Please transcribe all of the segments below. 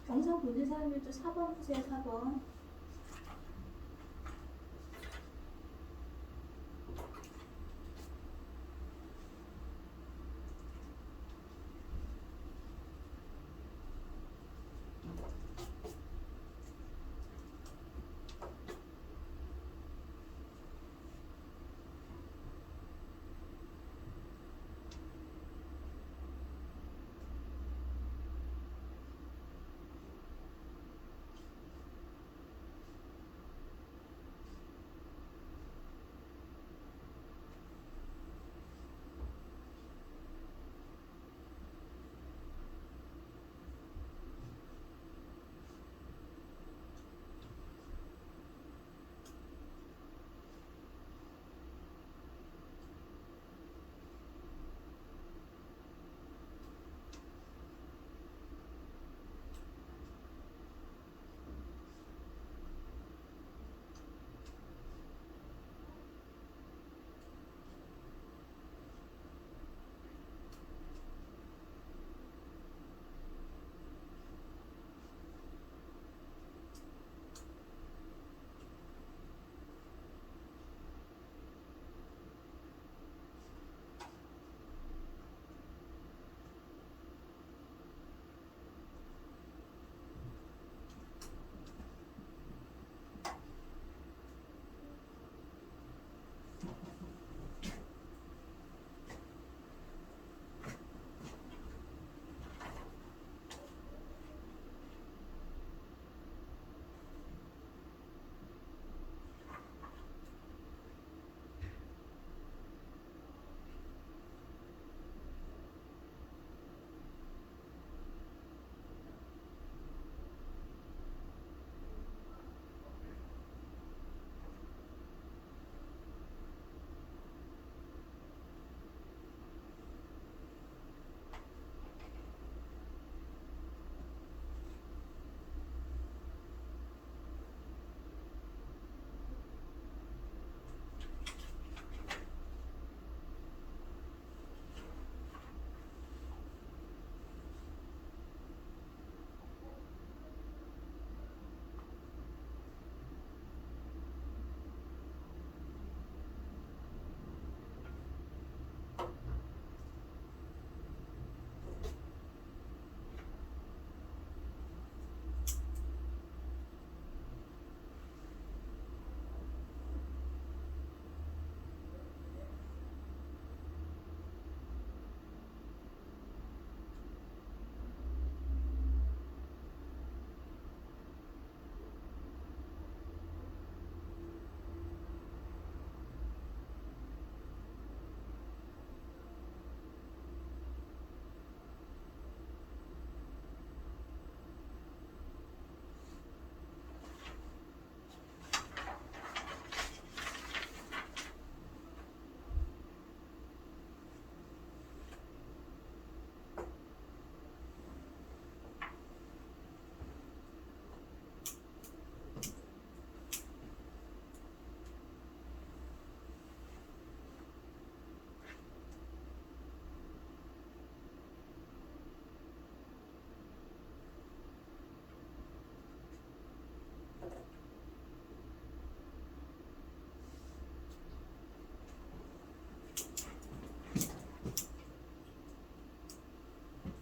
영상 보는 사람들도 4번 보세요. 4번.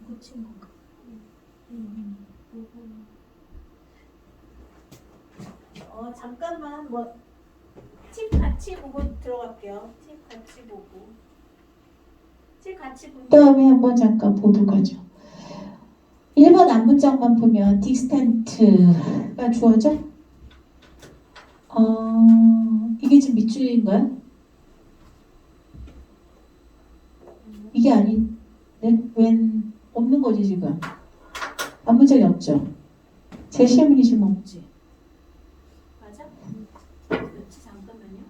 고친 건가? 잠깐만 팁 같이 보고 들어갈게요. 팁 같이 보고. 팁 같이 보고. 다음에 한번 잠깐 보도록 하죠. 1번 앞문장만 보면 딕스탄트가 주어져? 이게 지금 밑줄인가요? 이게 아닌데? 웬 없는 거지 지금? 앞문장이 없죠? 제시문이 지금 없지? 맞아? 그렇지 잠깐만요.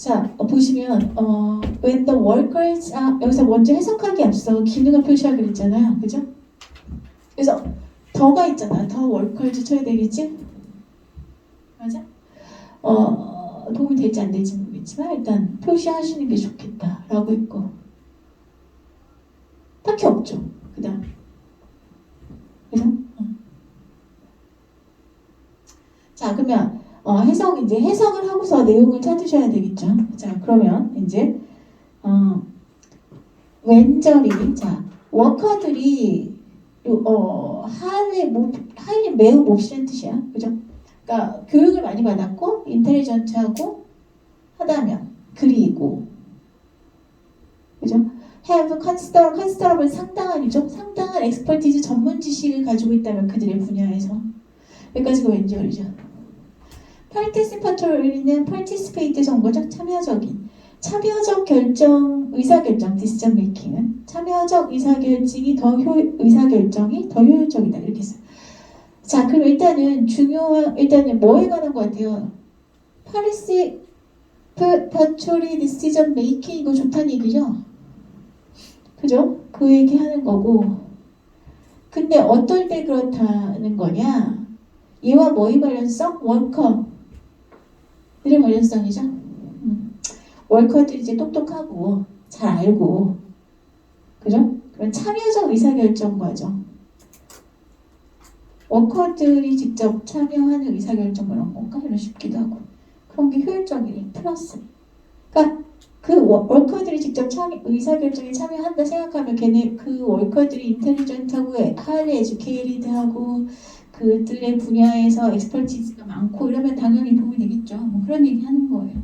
자, 보시면 when the workers 여기서 먼저 해석하기 앞서 기능을 표시하기로 했잖아요. 그죠? 그래서 더가 있잖아. 더 workers 쳐야 되겠지? 맞아? 도움이 될지 안 될지 모르겠지만 일단 표시하시는 게 좋겠다 라고 했고 딱히 없죠. 그 다음 그래서 자 그러면 이제 해석을 하고서 내용을 찾으셔야 되겠죠. 자 그러면 이제 왼절이 자 워커들이 하이 매우 몹시는 뜻이야. 그죠? 그러니까 교육을 많이 받았고 인텔리전트하고 하다면 그리고 그죠? have considerable 상당한이죠. 상당한 expertise 전문 지식을 가지고 있다면 그들의 분야에서 여기까지가 왼절이죠. participatory는 participate에서 온 거죠. 참여적 결정, 의사결정, decision making은 참여적 의사결정이 더 효율적이다 이렇게 했어요. 자, 그럼 일단은 뭐에 관한 것 같아요? participatory decision making 이거 좋다는 얘기죠. 그죠? 그 얘기 하는 거고. 근데 어떨 때 그렇다는 거냐? 얘와 뭐의 관련성? 워커들의 관련성이죠. 월커들이 이제 똑똑하고 잘 알고 그죠? 그런 참여적 의사결정 과정 워커들이 직접 참여하는 의사결정 그런 건가? 이런 싶기도 하고 그런 게 효율적이니 플러스 그러니까 그 월커들이 직접 의사결정에 참여한다 생각하면 걔네 그 월커들이 인텔리전트하고 하이리 에듀케이티드하고 그들의 분야에서 엑스퍼티즈가 많고 이러면 당연히 도움이 되겠죠. 뭐 그런 얘기 하는 거예요.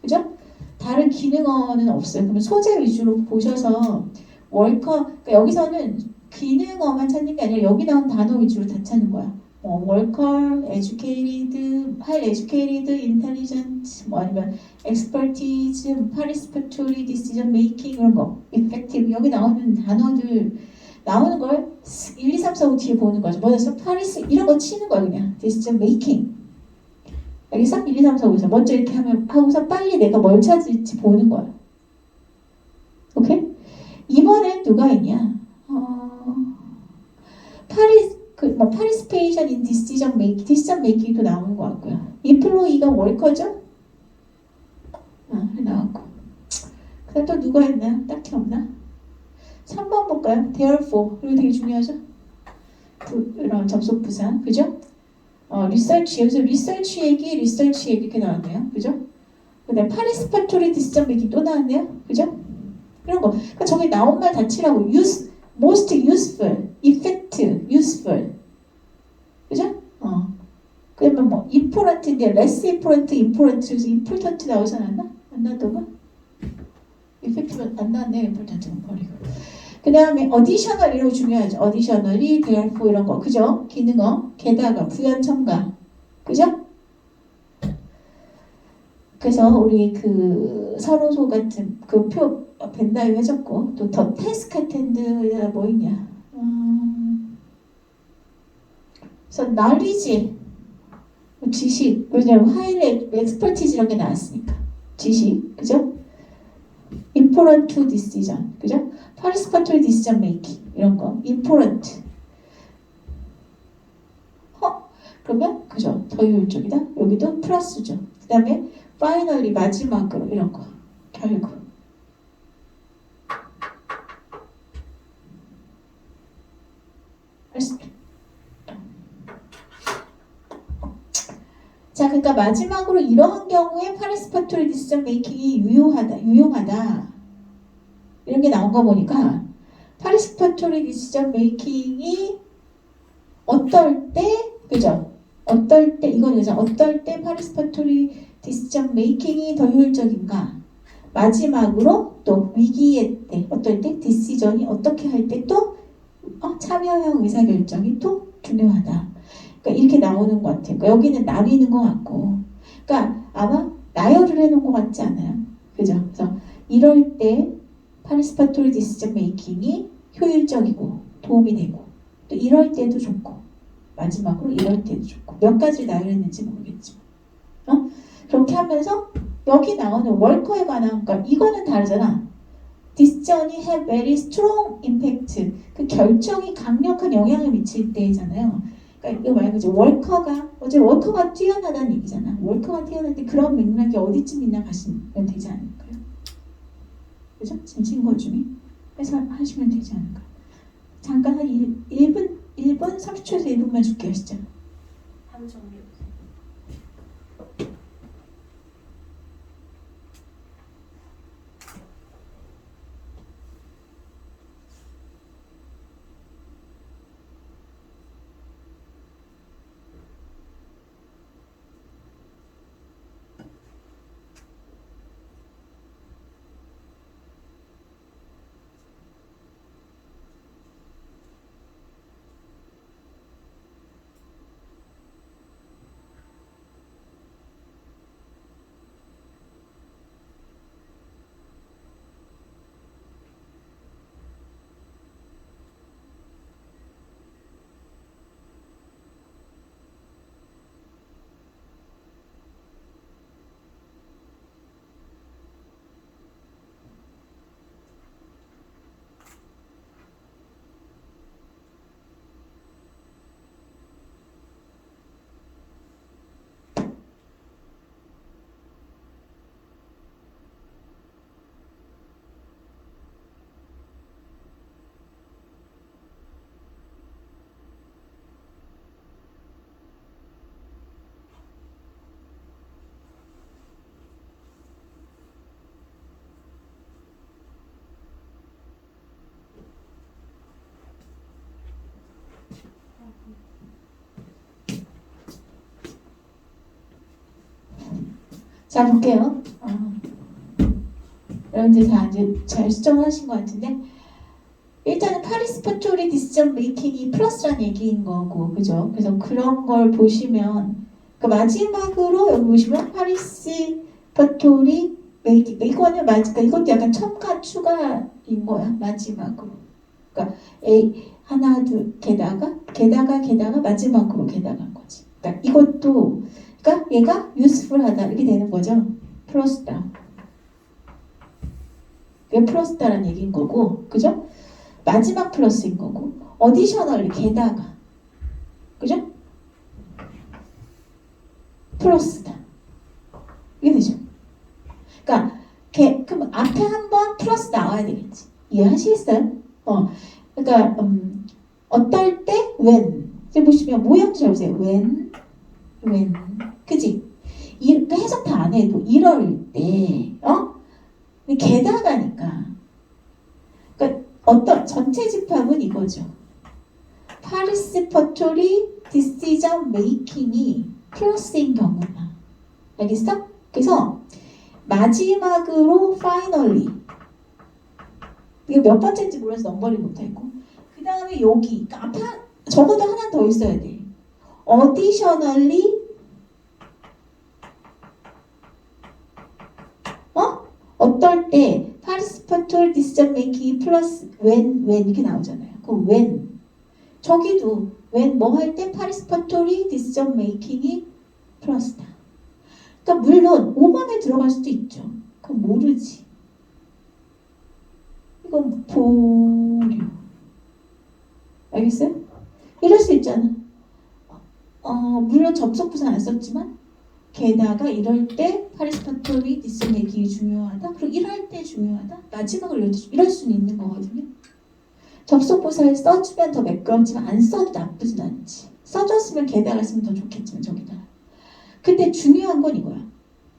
그죠? 다른 기능어는 없어요. 그러면 소재 위주로 보셔서 그러니까 여기서는 기능어만 찾는 게 아니라 여기 나온 단어 위주로 다 찾는 거야. worker, educated, highly educated, intelligent, 아니면 expertise, participatory decision making 이런 거, effective 여기 나오는 단어들 나오는 걸 1, 2, 3, 4, 5 뒤에 보는 거죠. 먼저 파리스 이런 거 치는 거야 그냥 decision making. 알겠어? 1, 2, 3, 4, 5에서 먼저 이렇게 하고서 빨리 내가 뭘 찾을지 보는 거야. 오케이? 이번엔 누가 있냐? participation in decision making도 나오는 것 같고요. employee가 worker죠? 나왔고. 그 다음 또 누가 있나요? 딱히 없나? 3번 볼까요? therefore. 이거 되게 중요하죠? 이런 접속 부사. 그죠? 리서치. 여기서 리서치 얘기 이렇게 나왔네요. 그죠? 그 다음 participatory decision making 또 나왔네요. 그죠? 이런 거. 그러니까 저기 나온 말 다 치라고. most useful, effective, useful. 그죠? 그러면 뭐 important인데 less important 그래서 important 나오지 않았나? 안 나왔던가? effective 안 나왔네. important는 버리고. 그 다음에 additional 이런 거 중요하죠. additionally, therefore 이런 거. 그죠? 기능어, 게다가, 부연 첨가. 그죠? 그래서 우리 그 서로소 같은 그 표 벤다이 해줬고 또 더 태스크 텐드 뭐 있냐? 그래서 knowledge 지식 왜냐면 하이리 엑스퍼티즈 이런 게 나왔으니까 지식 그죠? important to decision 그죠? participatory decision making 이런 거 important 그러면 그죠? 더 효율적이다. 여기도 플러스죠. 그 다음에 finally 마지막으로 이런 거 결국 자, 그러니까 마지막으로 이러한 경우에 participatory decision making이 유용하다. 이런 게 나온 거 보니까 participatory decision making이 어떨 때, 그죠? 어떨 때, 이건 그죠? 어떨 때 participatory decision making이 더 효율적인가? 마지막으로 또 위기의 때, 어떨 때 decision이 어떻게 할 때 또 참여형 의사결정이 또 중요하다. 그러니까 이렇게 나오는 것 같아요. 그러니까 여기는 나뉘는 것 같고, 그러니까 아마 나열을 해놓은 것 같지 않아요? 그죠? 그래서 이럴 때 participatory decision making이 효율적이고 도움이 되고, 또 이럴 때도 좋고, 마지막으로 이럴 때도 좋고, 몇 가지 나열했는지 모르겠지만, 그렇게 하면서 여기 나오는 월커에 관한 거 이거는 다르잖아. Decision이 have very strong impact. 그 결정이 강력한 영향을 미칠 때잖아요. 그러니까 이거 말고 이제 월커가 뛰어나다는 얘기잖아. 월커가 뛰어날 때 그런 맥락이 어디쯤 있나 가시면 되지 않을까요? 그죠? 진신 거 중에 해석하시면 되지 않을까요? 잠깐 한 1분 30초에서 1분만 줄게요, 진짜. 한번 정리해보세요. 자, 볼게요. 여러분들 다 이제 잘 수정하신 것 같은데, 일단은 파리스파토리 디시전 메이킹이 플러스란 얘기인 거고, 그죠? 그래서 그런 걸 보시면, 그 마지막으로 여기 보시면 파리스파토리 메이킹, 이거는 그러니까 이것도 약간 첨가 추가인 거야, 마지막으로. 그러니까 하나 둘 게다가 마지막으로 게다가인 거지. 그러니까 이것도 그러니까 얘가 useful하다 이렇게 되는 거죠. 플러스다. 이게 플러스다라는 얘기인 거고, 그죠? 마지막 플러스인 거고, 어디셔널 게다가, 그죠? 플러스다. 이게 되죠. 그러니까 그럼 앞에 한번 플러스 나와야 되겠지. 이해하시겠어요? 그러니까 어떨 때 when. 지금 보시면 모형 좀 보세요. when, 그지? 그 해석 다 안 해도 이럴 때, 근데 게다가니까. 그러니까 어떤 전체 집합은 이거죠. 파리스파토리 디시전 메이킹이 플러스인 경우나. 알겠어? 그래서 마지막으로 finally. 이거 몇 번째인지 몰라서 넘버링 못하고. 그 다음에 여기. 그러니까 앞에 적어도 하나 더 있어야 돼. additionally 어떨 때 participatory decision making 플러스 when 이렇게 나오잖아요. 그 when 저기도 when 뭐 할 때 participatory decision making이 플러스다. 그러니까 물론 5번에 들어갈 수도 있죠. 그건 모르지. 이건 보류. 알겠어요? 이럴 수 있잖아. 물론 접속부사 안 썼지만 게다가 이럴 때 파리스파토리 디시전 메이킹이 중요하다. 그리고 이럴 때 중요하다. 마지막으로 이럴 수는 있는 거거든요. 접속부사를 써주면 더 매끄럽지만 안 써도 나쁘진 않지. 써줬으면 게다가 쓰면 더 좋겠지만 저기다. 근데 중요한 건 이거야.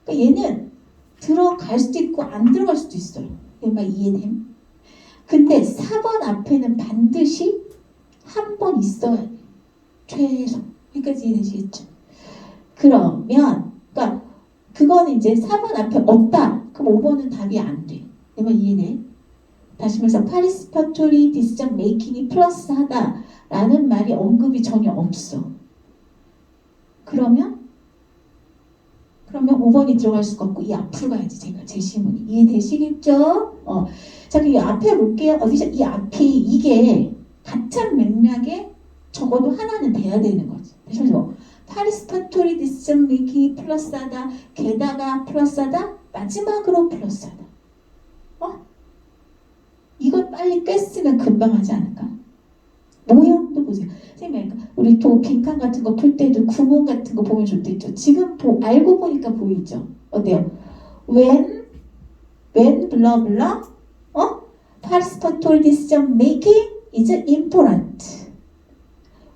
그러니까 얘는 들어갈 수도 있고 안 들어갈 수도 있어요. 얘만 이해됨. 근데 4번 앞에는 반드시 한 번 있어야 돼. 최소. 여기까지 이해되시겠죠? 그러면 그러니까 그거는 이제 4번 앞에 없다. 그럼 5번은 답이 안 돼. 내 말 이해돼? 다시 말해서 파리스파토리 디시전 메이킹이 플러스하다라는 말이 언급이 전혀 없어. 그러면 5번이 들어갈 수가 없고 이 앞으로 가야지. 제가 제시문이 이해되시겠죠? 자, 그럼 이 앞에 볼게요. 이 앞이 이게 같은 맥락에 적어도 하나는 돼야 되는 거지. 다시 말해서 파리스파토리 디시전 메이킹이 플러스하다. 게다가 플러스하다. 마지막으로 플러스하다. 이걸 빨리 꿰쓰면 금방 하지 않을까? 모형도 보세요. 선생님, 우리 또 빈칸 같은 거 풀 때도 구문 같은 거 보면 좋겠죠. 지금 알고 보니까 보이죠? 어때요? when blah blah, participatory decision making is important.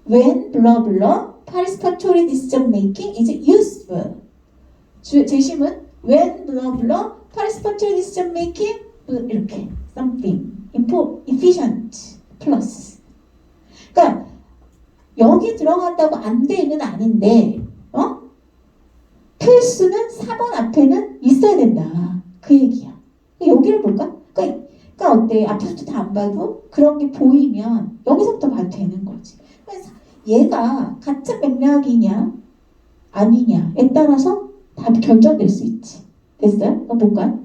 when blah blah, participatory decision making is useful. 제심은 when blah blah, participatory decision making 이렇게 something efficient plus. 그러니까 여기 들어간다고 안 되는 아닌데 필수는 4번 앞에는 있어야 된다. 그 얘기야. 여기를 볼까? 그러니까 어때? 앞에서부터 다 안 봐도 그런 게 보이면 여기서부터 봐도 되는 거지. 그래서 얘가 같은 맥락이냐 아니냐에 따라서 답이 결정될 수 있지. 됐어요? 이거 볼까요?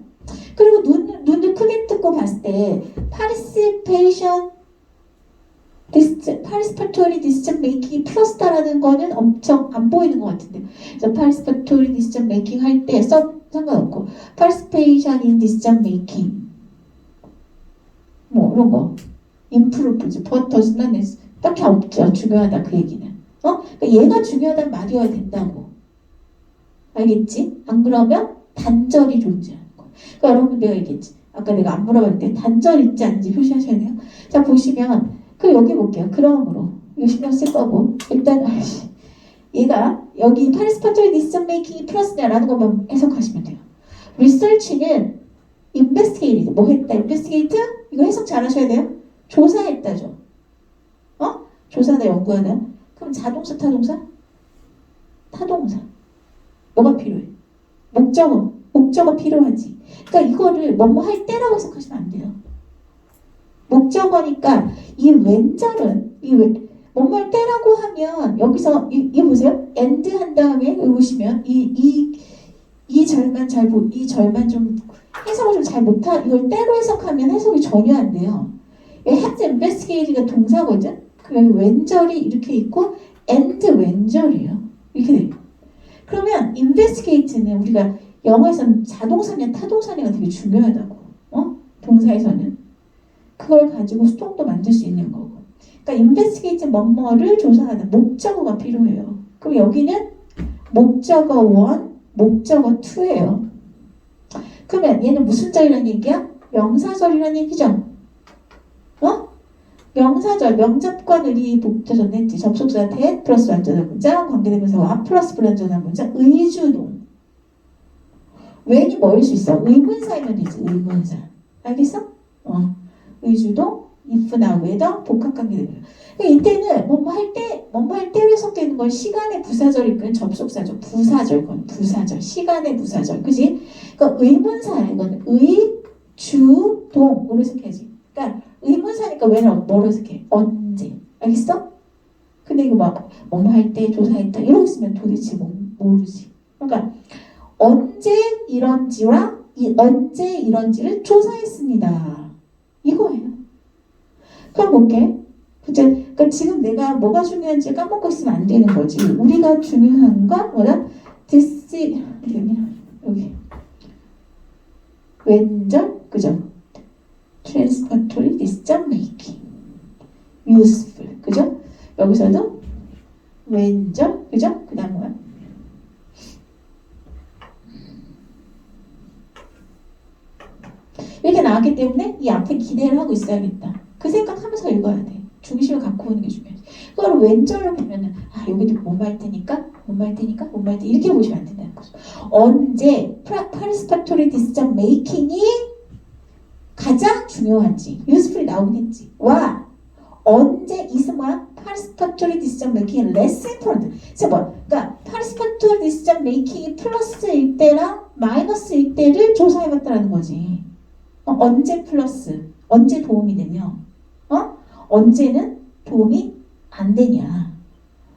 그리고 눈을 크게 뜨고 봤을 때 participatory decision making 플러스다라는 거는 엄청 안 보이는 것 같은데. 그래서 participatory decision making 할 때 상관없고 participation in decision making 뭐 이런 거 improve, but does not 딱히 없죠. 중요하다 그 얘기는. 그러니까 얘가 중요하단 말이어야 된다고. 알겠지? 안 그러면 단절이 존재하는 거. 그러니까 여러분 내가 얘기했지. 아까 내가 안 물어봤는데 단절 있지 않은지 표시하셔야 돼요. 자 보시면 여기 볼게요. 그러므로 이거 신경 쓸 거고 일단 얘가 여기 participatory decision making이 플러스냐라는 것만 해석하시면 돼요. research는 investigate 뭐 했다? investigate? 이거 해석 잘 하셔야 돼요. 조사했다죠. 조사나 연구하다. 그럼 자동사 타동사? 타동사. 뭐가 필요해? 목적어 필요하지. 그러니까 이거를 뭐뭐 할 때라고 해석하시면 안 돼요. 목적어니까 이 왼절은 뭐뭐 할 때라고 하면 여기서 이 보세요. and 한 다음에 여기 보시면 이 절만 이 절만 좀 해석을 좀 잘 못하 이걸 때로 해석하면 해석이 전혀 안 돼요. has investigate가 동사거든. 그럼 왼절이 이렇게 있고 and 왼절이에요. 이렇게 돼요. 그러면 investigate는 우리가 영어에서는 자동사냐 타동사냐가 되게 중요하다고. 동사에서는 그걸 가지고 수동도 만들 수 있는 거고. 그러니까 investigate 뭐뭐를 조사하는 목적어가 필요해요. 그럼 여기는 목적어 1, 목적어 2예요. 그러면 얘는 무슨 절이라는 얘기야? 명사절이라는 얘기죠. 명사절, 명접과 을이 복제전 했지. 접속사 that 플러스 완전한 문장, 관계대명사와 플러스 불완전한 문장, 의주동. when이 뭐일 수 있어? 의문사이면 되지. 의문사. 알겠어? 의주동, if나 whether, 복합관계대명사. 그러니까 이때는 뭐뭐 할 때 해석되는 건 시간의 부사절이건 접속사절, 부사절, 시간의 부사절, 그지? 그러니까 의문사야. 이건 의주동으로 해석해야지. 그러니까 의문사니까 왜는 뭐로 해석해? 언제? 알겠어? 근데 이거 막 뭐뭐 할 때 조사했다 이러고 있으면 도대체 모르지. 그러니까 언제 이런지를 조사했습니다. 이거예요. 그럼 볼게. 그러니까 지금 내가 뭐가 중요한지 까먹고 있으면 안 되는 거지. 우리가 중요한 건 뭐다? 여기 왼절, 그죠? transitory decision making, useful, 그죠? 여기서도 왼절, 그죠? 그 다음 뭐야? 이렇게 나왔기 때문에 이 앞에 기대를 하고 있어야겠다. 그 생각하면서 읽어야 돼. 중심을 갖고 오는 게 중요해. 그걸 왼절로 보면은 여기도 뭐뭐 할 테니까 이렇게 보시면 안 된다는 거죠. 언제 participatory decision making이 가장 중요한지 useful이 나오긴 했지. 와 언제 is 뭐야? participatory decision making less important. 그러니까 participatory decision making이 플러스일 때랑 마이너스일 때를 조사해봤다라는 거지. 언제 플러스, 언제 도움이 되며, 언제는 도움이 안 되냐.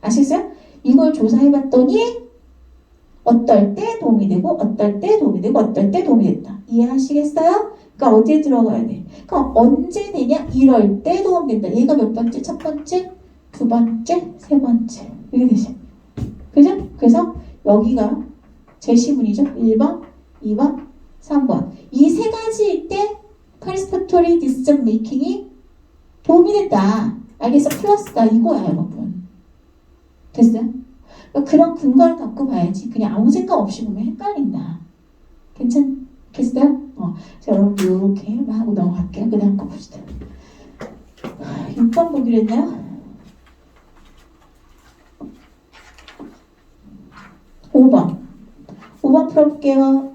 아시겠어요? 이걸 조사해봤더니 어떨 때 도움이 되고, 어떨 때 도움이 되고, 어떨 때 도움이 됐다. 이해하시겠어요? 그러니까 어디에 들어가야 돼? 그러니까 언제 되냐? 이럴 때 도움 된다. 얘가 몇 번째? 첫 번째? 두 번째? 세 번째? 이렇게 되죠. 그죠? 그래서 여기가 제시문이죠. 1번, 2번, 3번. 이 세 가지일 때 participatory decision making이 도움이 된다. 알겠어? 플러스다. 이거야, 여러분. 됐어요? 그러니까 그런 근거를 갖고 봐야지. 그냥 아무 생각 없이 보면 헷갈린다. 괜찮겠어요? 자, 여러분들 이렇게 하고 넘어갈게요. 그 다음 거 봅시다. 6번 보기로 했나요? 5번. 5번 풀어볼게요.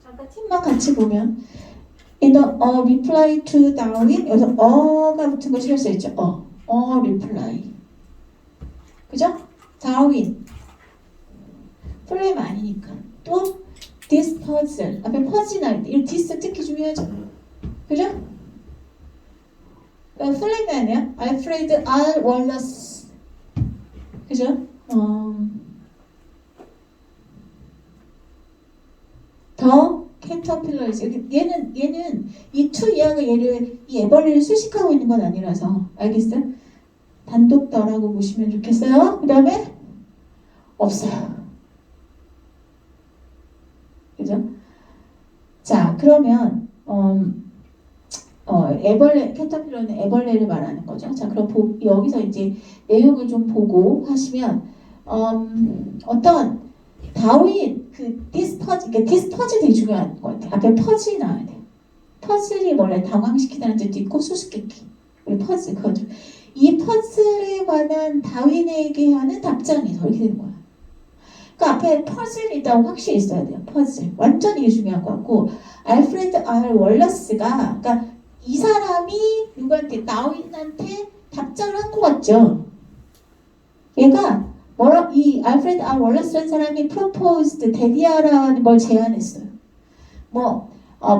아까 팀만 같이 보면 in the reply to Darwin 여기서 어가 붙은 거 신경 써있죠. reply 그죠? 다윈 플레임 아니니까 또 this puzzle 앞에 퍼즐 나올 때 이 this 특히 중요하죠. 그죠? 플레임이 아니야. Alfred R. Wallace 그죠? 더 캐터필러이즈 얘는 이 투 이하가 얘를 이 애벌레를 수식하고 있는 건 아니라서 알겠어요? 단독 더라고 보시면 좋겠어요. 그 다음에 없어요. 그죠? 자 그러면 애벌레 캐터필러는 애벌레를 말하는 거죠. 자 그럼 여기서 이제 내용을 좀 보고 하시면 어떤 다윈 디스퍼즐 되게 중요한 것 같아요. 앞에 퍼즐이 나와야 돼. 퍼즐이 원래 당황시키다는 뜻도 있고 수수께끼 우리 퍼즐 그거죠. 이 퍼즐에 관한 다윈에게 하는 답장이죠. 이렇게 되는 거야. 그 앞에 퍼즐이 있다고 확실히 있어야 돼요. 퍼즐. 완전 이게 중요한 거 같고 알프레드 R 월러스가 그러니까 이 사람이 누구한테 다윈한테 답장을 한 거 같죠. 얘가 이 알프레드 R 월러스라는 사람이 proposed 데디아라는 걸 제안했어요.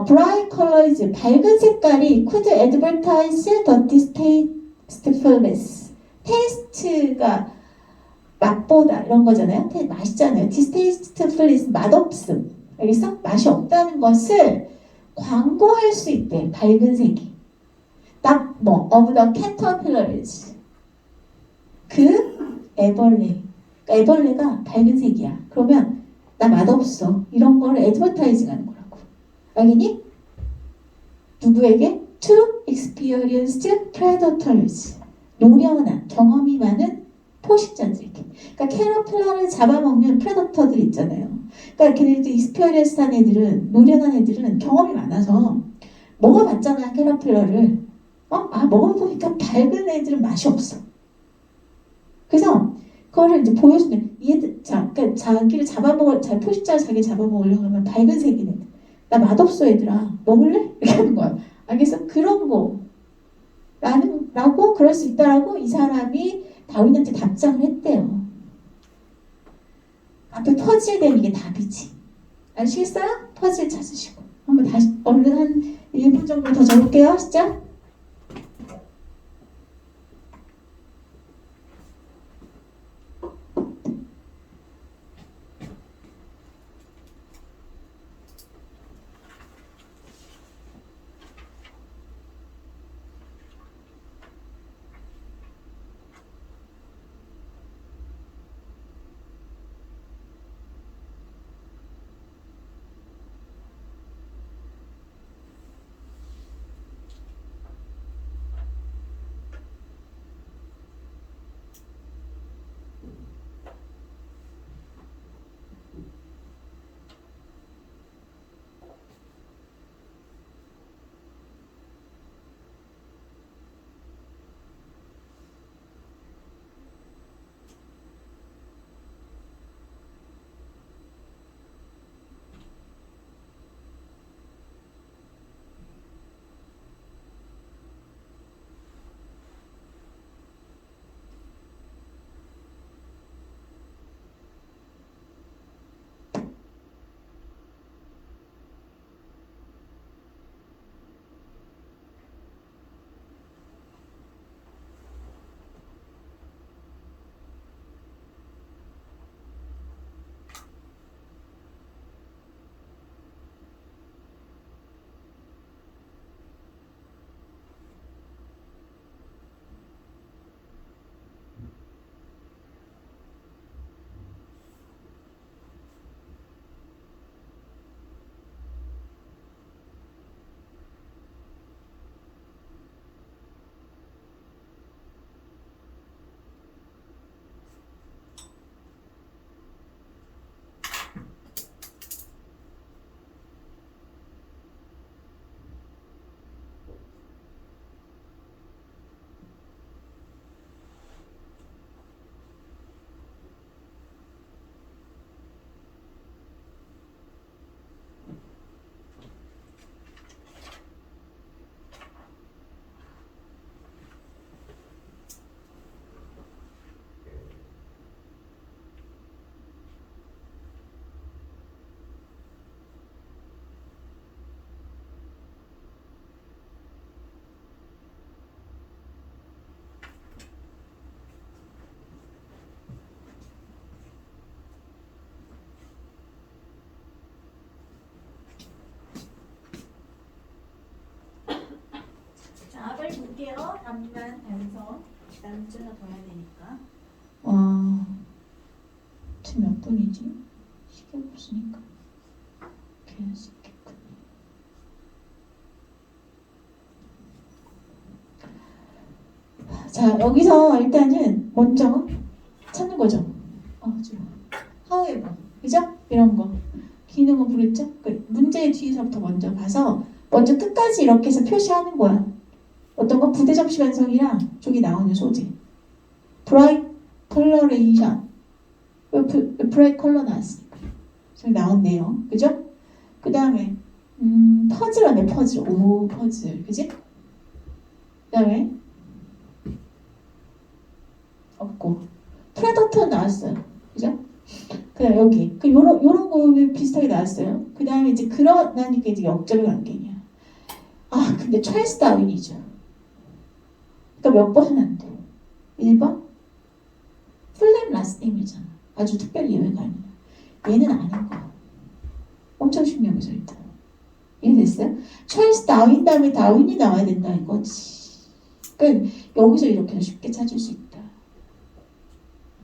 bright colors 밝은 색깔이 could advertise the distastefulness. taste가 맛보다 이런 거잖아요. 맛있잖아요. distastefulness 맛없음. 알겠어? 맛이 없다는 것을 광고할 수 있대. 밝은 색이. 딱 of the caterpillars. 그 애벌레. 그러니까 애벌레가 밝은 색이야. 그러면 나 맛없어. 이런 거를 애드버타이징 하는 거라고. 알겠니? 누구에게? To experienced predators. 노련한 경험이 많은 포식자들에게. 그러니까 캐러필러를 잡아먹는 프레더터들 있잖아요. 그러니까 걔네들 익스피리언스한 애들은 노련한 애들은 경험이 많아서 먹어봤잖아 캐러필러를. 먹어보니까 밝은 애들은 맛이 없어. 그래서 그거를 이제 보여주는 얘들 그러니까 자기를 잡아먹을 포식자를 자기 잡아먹으려고 하면 밝은 색이네. 나 맛없어 얘들아 먹을래? 이렇게 하는 거야. 알겠어? 그런 거 라고 그럴 수 있다라고 이 사람이 다윈한테 답장을 했대요. 앞에 퍼즐 되는 게 답이지. 아시겠어요? 퍼즐 찾으시고 한번 다시 얼른 한 1분 정도 더 적을게요. 시작. 답을 볼게요. 답만 단서. 다음 주나 더 해야 되니까. 지금 몇 분이지? 시계 없으니까 계속 했겠군요. 자, 여기서 일단은 먼저 찾는 거죠. however, 그죠? 이런 거. 기능은 부르죠? 그 문제의 뒤에서부터 먼저 가서 먼저 끝까지 이렇게 해서 표시하는 거야. 어떤 거 부대 접시 완성이랑 저기 나오는 소재. bright coloration. bright color 나왔으니까. 저기 나왔네요. 그죠? 그 다음에 퍼즐 하네 퍼즐. 오 퍼즐. 그지? 그 다음에 없고 프레더터 나왔어요. 그죠? 그다음 여기 요런 거 비슷하게 나왔어요. 그 다음에 이제 그러나니까 이제 역접의 관계냐. 아 근데 찰스 다윈이죠. 그러니까 몇 번은 안 돼. 1번 플렘 라스님이잖아. 아주 특별 예외가 아니야. 얘는 아닌 거야. 엄청 신경해서 일단 이해됐어요? 찰스 다윈 다음에 다윈이 나와야 된다 이거지. 그러니까 여기서 이렇게 쉽게 찾을 수 있다.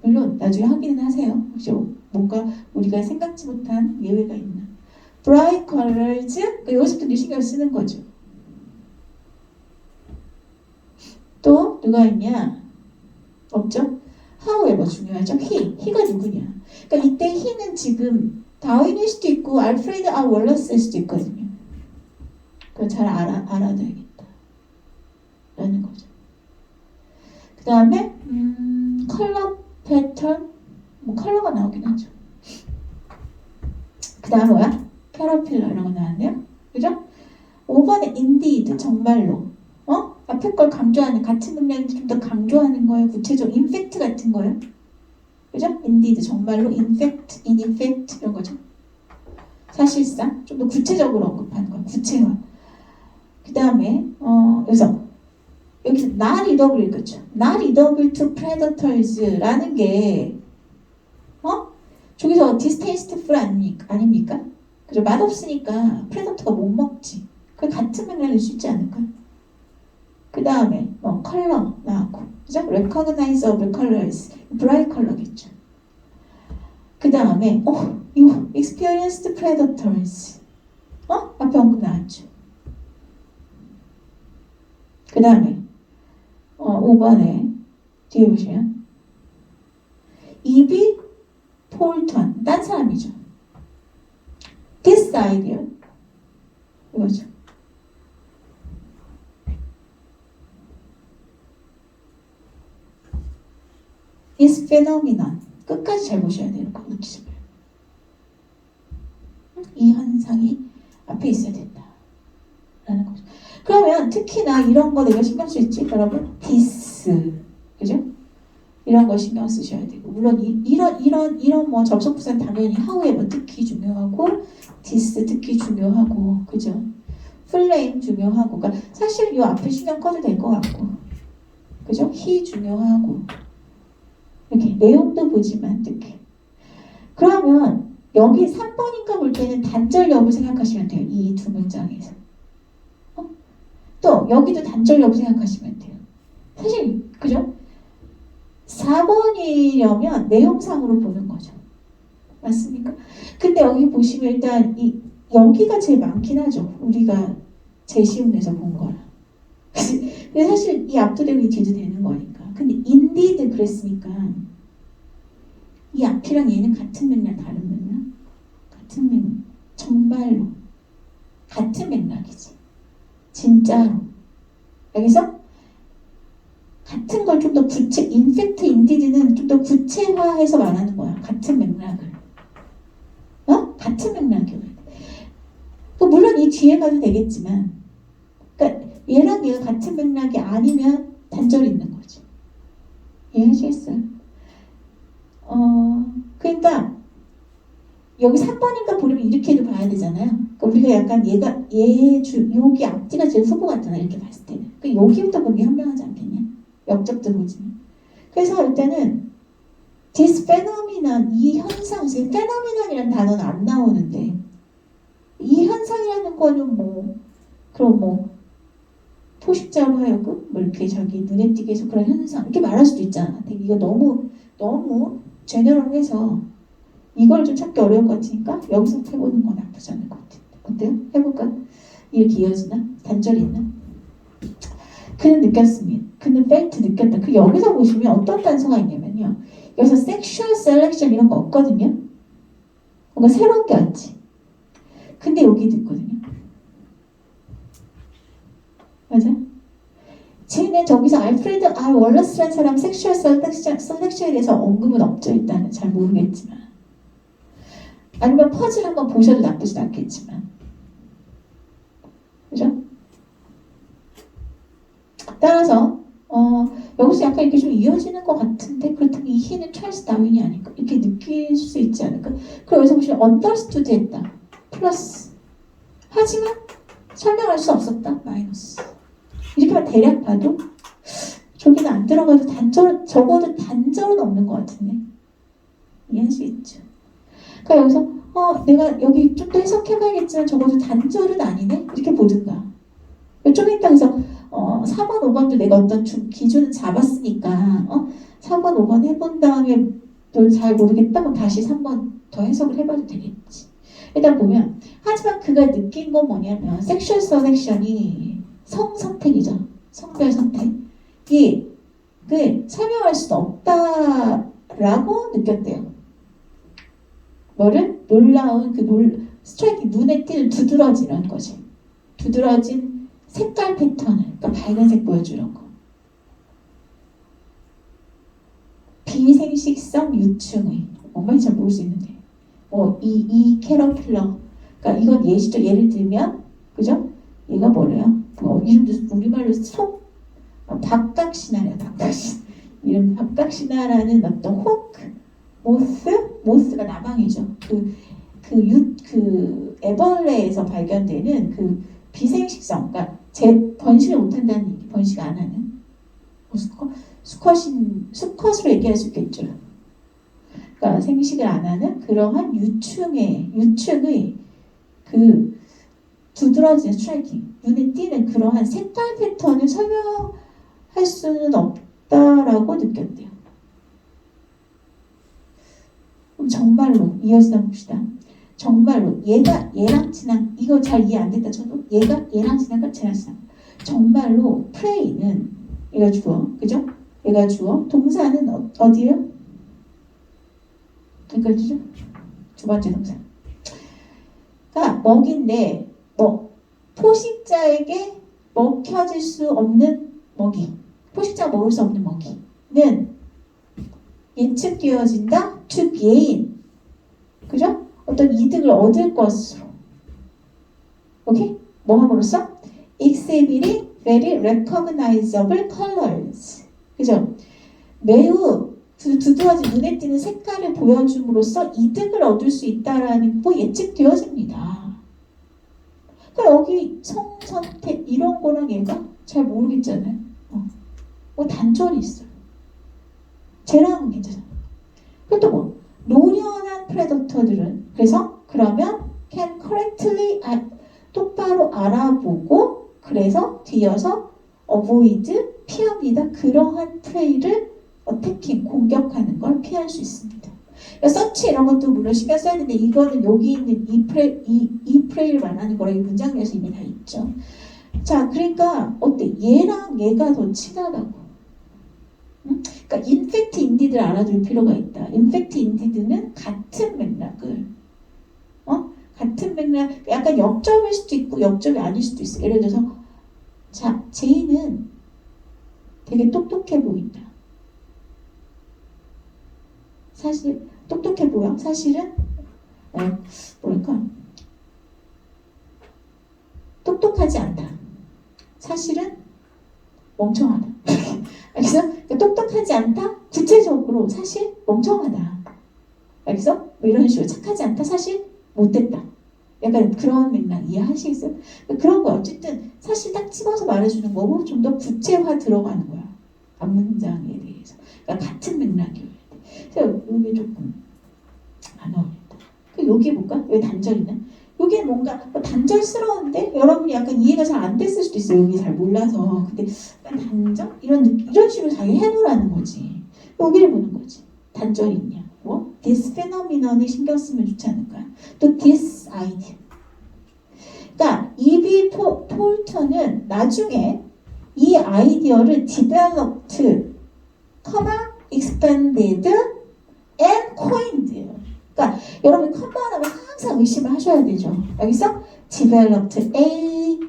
물론 나중에 확인은 하세요. 혹시 뭔가 우리가 생각지 못한 예외가 있나. bright colors, 그러니까 여기서부터 이제 신경을 쓰는 거죠. 또 누가 있냐? 없죠? however 중요하죠. he가 누구냐? 그러니까 이때 he는 지금 다윈일 수도 있고 알프레드 월러스일 수도 있거든요. 그거 잘 알아둬야겠다 라는 거죠. 그 다음에 컬러 패턴, 뭐 컬러가 나오긴 하죠. 그 다음 뭐야? 캐러필러 이런 거 나왔네요. 그죠? 5번에 indeed, 정말로. 앞에 걸 강조하는, 같은 능력인데 좀 더 강조하는 거예요. 구체적 in fact 같은 거예요. 그죠? indeed, 정말로, in fact, in effect 이런 거죠. 사실상 좀 더 구체적으로 언급하는 거예요. 구체화. 그 다음에 여기서 여기서 not readable 읽었죠. not readable to predators라는 게 저기서 distasteful 아닙니까? 그죠? 맛없으니까 프레더터가 못 먹지. 그 같은 맥락일 수 있지 않을까? 그 다음에 컬러 나왔고, 그죠? recognizable colors, bright color겠죠. 그 다음에 이거 experienced predators, 앞에 언급 나왔죠. 그 다음에 5번에 뒤에 보시면 이비 폴턴, 딴 사람이죠. This idea 이거죠. This phenomenon 끝까지 잘 보셔야 돼요. 놓치지 말고. 이 현상이 앞에 있어야 된다 라는 거죠. 그러면 특히나 이런 거 내가 신경 쓸지 여러분 this 그죠? 이런 거 신경 쓰셔야 되고 물론 이런 뭐 접속부사는 당연히 however 특히 중요하고 this 특히 중요하고 그죠? flame 중요하고 그러니까 사실 이 앞에 신경 꺼도 될 것 같고 그죠? he 중요하고 이렇게 내용도 보지만 특히 그러면 여기 3번인가 볼 때는 단절 여부 생각하시면 돼요. 이 두 문장에서 또 여기도 단절 여부 생각하시면 돼요. 사실 그죠? 4번이려면 내용상으로 보는 거죠. 맞습니까? 근데 여기 보시면 일단 여기가 제일 많긴 하죠. 우리가 제일 쉬운 데서 본 거라. 근데 사실 이 앞도 되고 이 뒤도 되는 거니까. 근데 indeed 그랬으니까 이 앞이랑 얘는 같은 맥락 다른 맥락? 같은 맥락. 정말로 같은 맥락이지. 진짜로. 여기서 같은 걸 좀 더 in fact, indeed는 좀 더 구체화해서 말하는 거야. 같은 맥락을. 같은 맥락이야. 물론 이 뒤에 가도 되겠지만, 그러니까 얘랑 얘가 같은 맥락이 아니면 단절이 있는 거지. 이해하시겠어요? 그러니까 여기 3번인가 보려면 이렇게도 봐야 되잖아요. 그러니까 우리가 약간 여기 앞뒤가 제일 후보 같잖아. 이렇게 봤을 때는. 그러니까 여기부터 보기 현명하지 않겠냐? 역접도 보지. 그래서 일단은 this phenomenon, 이 현상, 지금 phenomenon이라는 단어는 안 나오는데 이 현상이라는 거는 그럼 포식자로 하여금 이렇게 자기 눈에 띄게 해서 그런 현상 이렇게 말할 수도 있잖아. 근데 이거 너무 제너럴해서 이걸 좀 찾기 어려울 것 같으니까 여기서 해보는 건 나쁘지 않을 것 같아. 어때요? 해볼까? 이렇게 이어지나? 단절이 있나? 그는 느꼈습니다. 그는 felt 느꼈다. 그 여기서 보시면 어떤 단서가 있냐면요. 여기서 sexual selection 이런 거 없거든요. 뭔가 새로운 게 왔지. 근데 여기도 있거든요. 맞아? 쟤는 저기서 알프레드 R 월러스라는 사람 섹슈얼 셀렉션에 대해서 언급은 없죠. 일단은 잘 모르겠지만. 아니면 퍼즐 한번 보셔도 나쁘진 않겠지만. 그죠? 따라서 여기서 약간 이렇게 좀 이어지는 것 같은데 그렇다면 이 희는 찰스 다윈이 아닐까 이렇게 느낄 수 있지 않을까. 그리고 여기서 보시면 understood 했다 플러스 하지만 설명할 수 없었다 마이너스. 이렇게만 대략 봐도 저기는 안 들어가도 적어도 단절은 없는 것 같은데 이해하시겠죠? 그러니까 여기서 내가 여기 좀 더 해석해봐야겠지만 적어도 단절은 아니네 이렇게 보든가. 좀 이따 그래서 4번, 5번도 내가 어떤 기준을 잡았으니까 4번, 5번 해본 다음에 또 잘 모르겠다 그럼 다시 3번 더 해석을 해봐도 되겠지. 일단 보면 하지만 그가 느낀 건 뭐냐면 섹슈얼 셀렉션이 성선택이죠. 성별 선택이 설명할 수 없다라고 느꼈대요. 뭐를? 놀라운 스트라이킹 눈에 띄는 두드러지는 거지. 두드러진 색깔 패턴을 그러니까 밝은색 보여주는 거. 비생식성 유충의 뭔가 잘 모를 수 있는데 이 캐러필러 그러니까 이건 예시죠. 예를 들면 그죠? 얘가 뭐래요? 이름도 우리말로 박각신화래요. 박각신 이름 박각신화라는 어떤 호크 모스가 나방이죠. 애벌레에서 발견되는 그 비생식성, 그러니까 번식을 못한다는 얘기, 번식 안 하는 수컷으로 얘기할 수 있겠죠. 그러니까 생식을 안 하는 그러한 유축의 그 두드러지는 스트라이킹, 눈에 띄는 그러한 색깔 패턴을 설명할 수는 없다라고 느꼈대요. 그럼 정말로 이어지다 봅시다. 정말로 얘랑 지난 이거 잘 이해 안 됐다 쳐도 얘랑 지난 거 쟤랑 지난 거. 정말로 prey는 얘가 주어, 그죠? 얘가 주어. 동사는 어디예요? 그러니까 두 번째 동사. 그러니까 먹인데 포식자에게 먹혀질 수 없는 먹이. 포식자가 먹을 수 없는 먹이는 예측되어진다. to gain. 그죠? 어떤 이득을 얻을 것으로. 오케이? 뭐 함으로써? exhibiting very recognizable colors. 그죠? 매우 두드러진 눈에 띄는 색깔을 보여줌으로써 이득을 얻을 수 있다라는 거 예측되어집니다. 그러니까 여기 성선택 이런 거랑 얘가 잘 모르겠잖아요. 단절이 있어요. 쟤랑은 괜찮아요. 그리고 또 노련한 프레더터들은 그러면 can correctly 똑바로 알아보고 그래서 뒤어서 avoid 피합니다. 그러한 프레이를 어태킹 공격하는 걸 피할 수 있습니다. 그러니까 서치 이런 것도 물론 신경 써야 되는데 이거는 여기 있는 이 프레이를 말하는 거라 이 문장 내에서 이미 다 있죠. 자, 그러니까 어때? 얘랑 얘가 더 친하다고. 그러니까 인팩트 인디드를 알아둘 필요가 있다. 인팩트 인디드는 같은 맥락을 같은 맥락 약간 역점일 수도 있고 역점이 아닐 수도 있어. 예를 들어서 자, 제이는 되게 똑똑해 보인다. 사실 똑똑해 보여. 사실은 뭐랄까 똑똑하지 않다. 사실은 멍청하다. 알겠어? 그러니까 똑똑하지 않다. 구체적으로 사실 멍청하다. 알겠어? 뭐 이런 식으로 착하지 않다. 사실 못됐다. 약간 그런 맥락 이해하시겠어요? 그러니까 그런 거 어쨌든 사실 딱 집어서 말해주는 거고 좀 더 구체화 들어가는 거야. 앞문장에 대해서. 그러니까 같은 맥락이에요. 그래서 이게 조금 안 어울린다. 여기 볼까? 왜 단절이냐? 이게 뭔가 단절스러운데 여러분이 약간 이해가 잘 안 됐을 수도 있어요. 여기 잘 몰라서. 근데 약간 단절? 이런 식으로 자기 해놓으라는 거지. 여기를 보는 거지. 단절이 있냐? this phenomenon에 신경 쓰면 좋지 않을까요? 또 this idea. 그러니까 E.B. 폴터는 나중에 이 아이디어를 developed, expanded, and coined. 그러니까 여러분 컴마 하면 항상 의심을 하셔야 되죠. 여기서 developed A,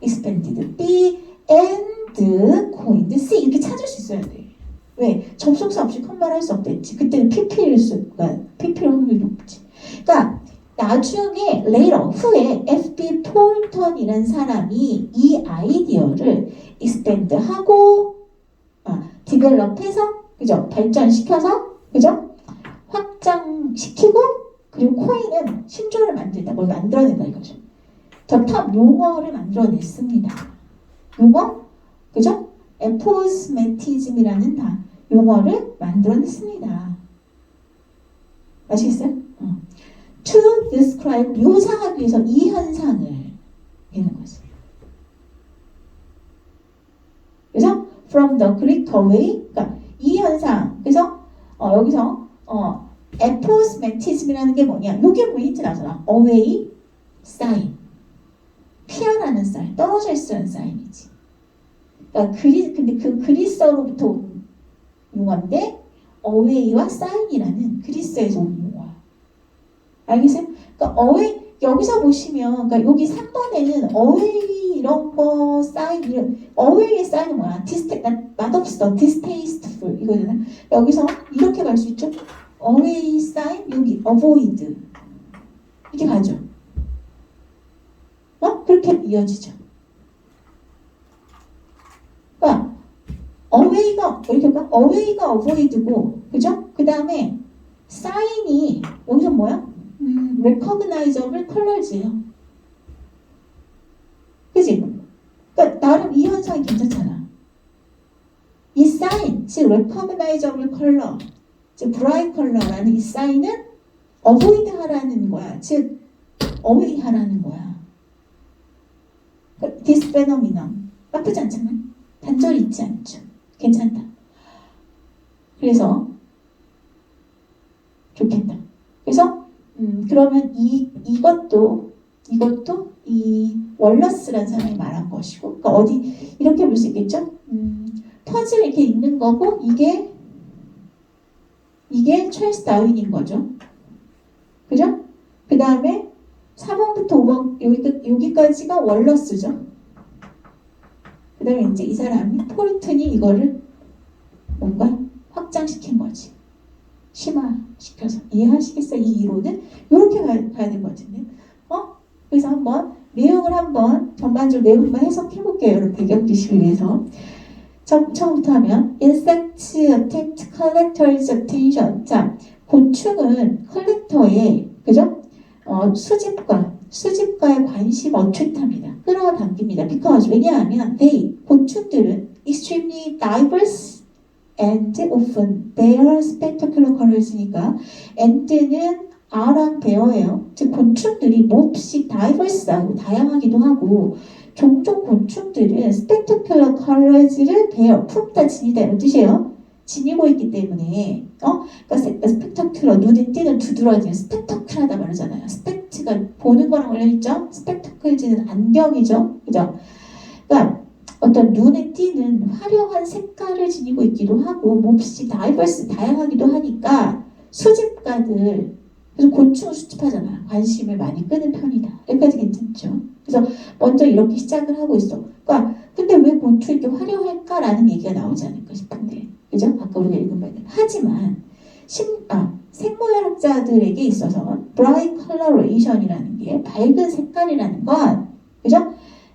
expanded B, and coined C 이렇게 찾을 수 있어야 돼. 왜? 접속사 없이 컴마를 할 수 없댔지. 그때는 PP일 수가 PP일 확률이 높지. 그러니까 나중에 later 후에 F.B. 폴턴이라는 사람이 이 아이디어를 expand하고 develop해서 그죠? 발전시켜서 그죠? 확장시키고 그리고 코인은 신조어를 만들다 뭘 만들어낸다 이거죠. 더 용어를 만들어냈습니다. 용어 그죠? 에포스메티즘이라는 용어를 만들어냈습니다. 아시겠어요? To describe 묘사하기 위해서 이 현상을 하는 거죠. 그래서 from the Greek away, 그러니까 이 현상. 그래서 여기서 에포스메티즘이라는 게 뭐냐? 이게 뭐 힌트 나잖아. away sign, 피하라는 사인, 떨어져 있으라는 사인이지. 그러니까 근데 그 그리스어로부터 온 용어인데 away와 sign이라는 그리스어에서 온 용어야. 알겠어요? 그러니까 away 여기서 보시면 그러니까 여기 3번에는 away 이런 거 사인 away의 사인은 뭐야? 맛없어, distasteful 이거잖아. 여기서 이렇게 갈 수 있죠? away 사인 여기 avoid 이렇게 가죠. 그렇게 이어지죠. 그러니까 away가 이렇게 봐. away가 avoid고 그죠? 그 다음에 사인이 여기서 뭐야? recognizable colors예요. 그치? 그러니까 나름 이 현상이 괜찮잖아. 이 사인, 즉 recognizable color, 즉 bright color라는 이 사인은 avoid 하라는 거야. 즉 away 하라는 거야. 그러니까 this phenomenon 나쁘지 않잖아. 단절이 있지 않죠. 괜찮다. 그래서 좋겠다. 그래서 그러면 이것도 이 월러스라는 사람이 말한 것이고, 그러니까 어디 이렇게 볼 수 있겠죠? 퍼즐 이렇게 있는 거고 이게 찰스 다윈인 거죠. 그죠? 그 다음에 4번부터 5번 여기까지가 월러스죠. 그 다음에 이제 이 사람이 폴튼이 이거를 뭔가 확장시킨 거지. 심화시켜서 이해하시겠어요? 이 이론은 이렇게 가야 될 것 같은데. 그래서 한번 내용을 한번 전반적으로 내용 한번 해석해 볼게요. 여러분 배경 지식을 위해서. 처음부터 하면 insects attract collectors' attention. 자, 곤충은 컬렉터의 그죠? 수집가의 관심을 어트랙트합니다. 끌어당깁니다. because 왜냐하면 곤충들은 extremely diverse and often bear spectacular colors니까 and는 R랑 bear예요. 즉 곤충들이 몹시 diverse하고 다양하기도 하고 종종 곤충들은 spectacular colors를 bear, 품다, 지니다 이런 뜻이에요. 지니고 있기 때문에 그러니까 spectacular, 눈에 띄는 두드러지는 spectacle하다 말하잖아요. spect가 보는 거랑 걸려있죠. spectacle즈는 안경이죠. 그죠? 그러니까 어떤 눈에 띄는 화려한 색깔을 지니고 있기도 하고 몹시 diverse, 다양하기도 하니까 수집가들 그래서 곤충을 수집하잖아. 관심을 많이 끄는 편이다. 여기까지 괜찮죠? 그래서 먼저 이렇게 시작을 하고 있어. 그러니까 근데 왜 곤충이 이렇게 화려할까라는 얘기가 나오지 않을까 싶은데, 그죠? 아까 우리가 읽은 바에 하지만 생물학자들에게 있어서 bright coloration이라는 게 밝은 색깔이라는 건, 그죠?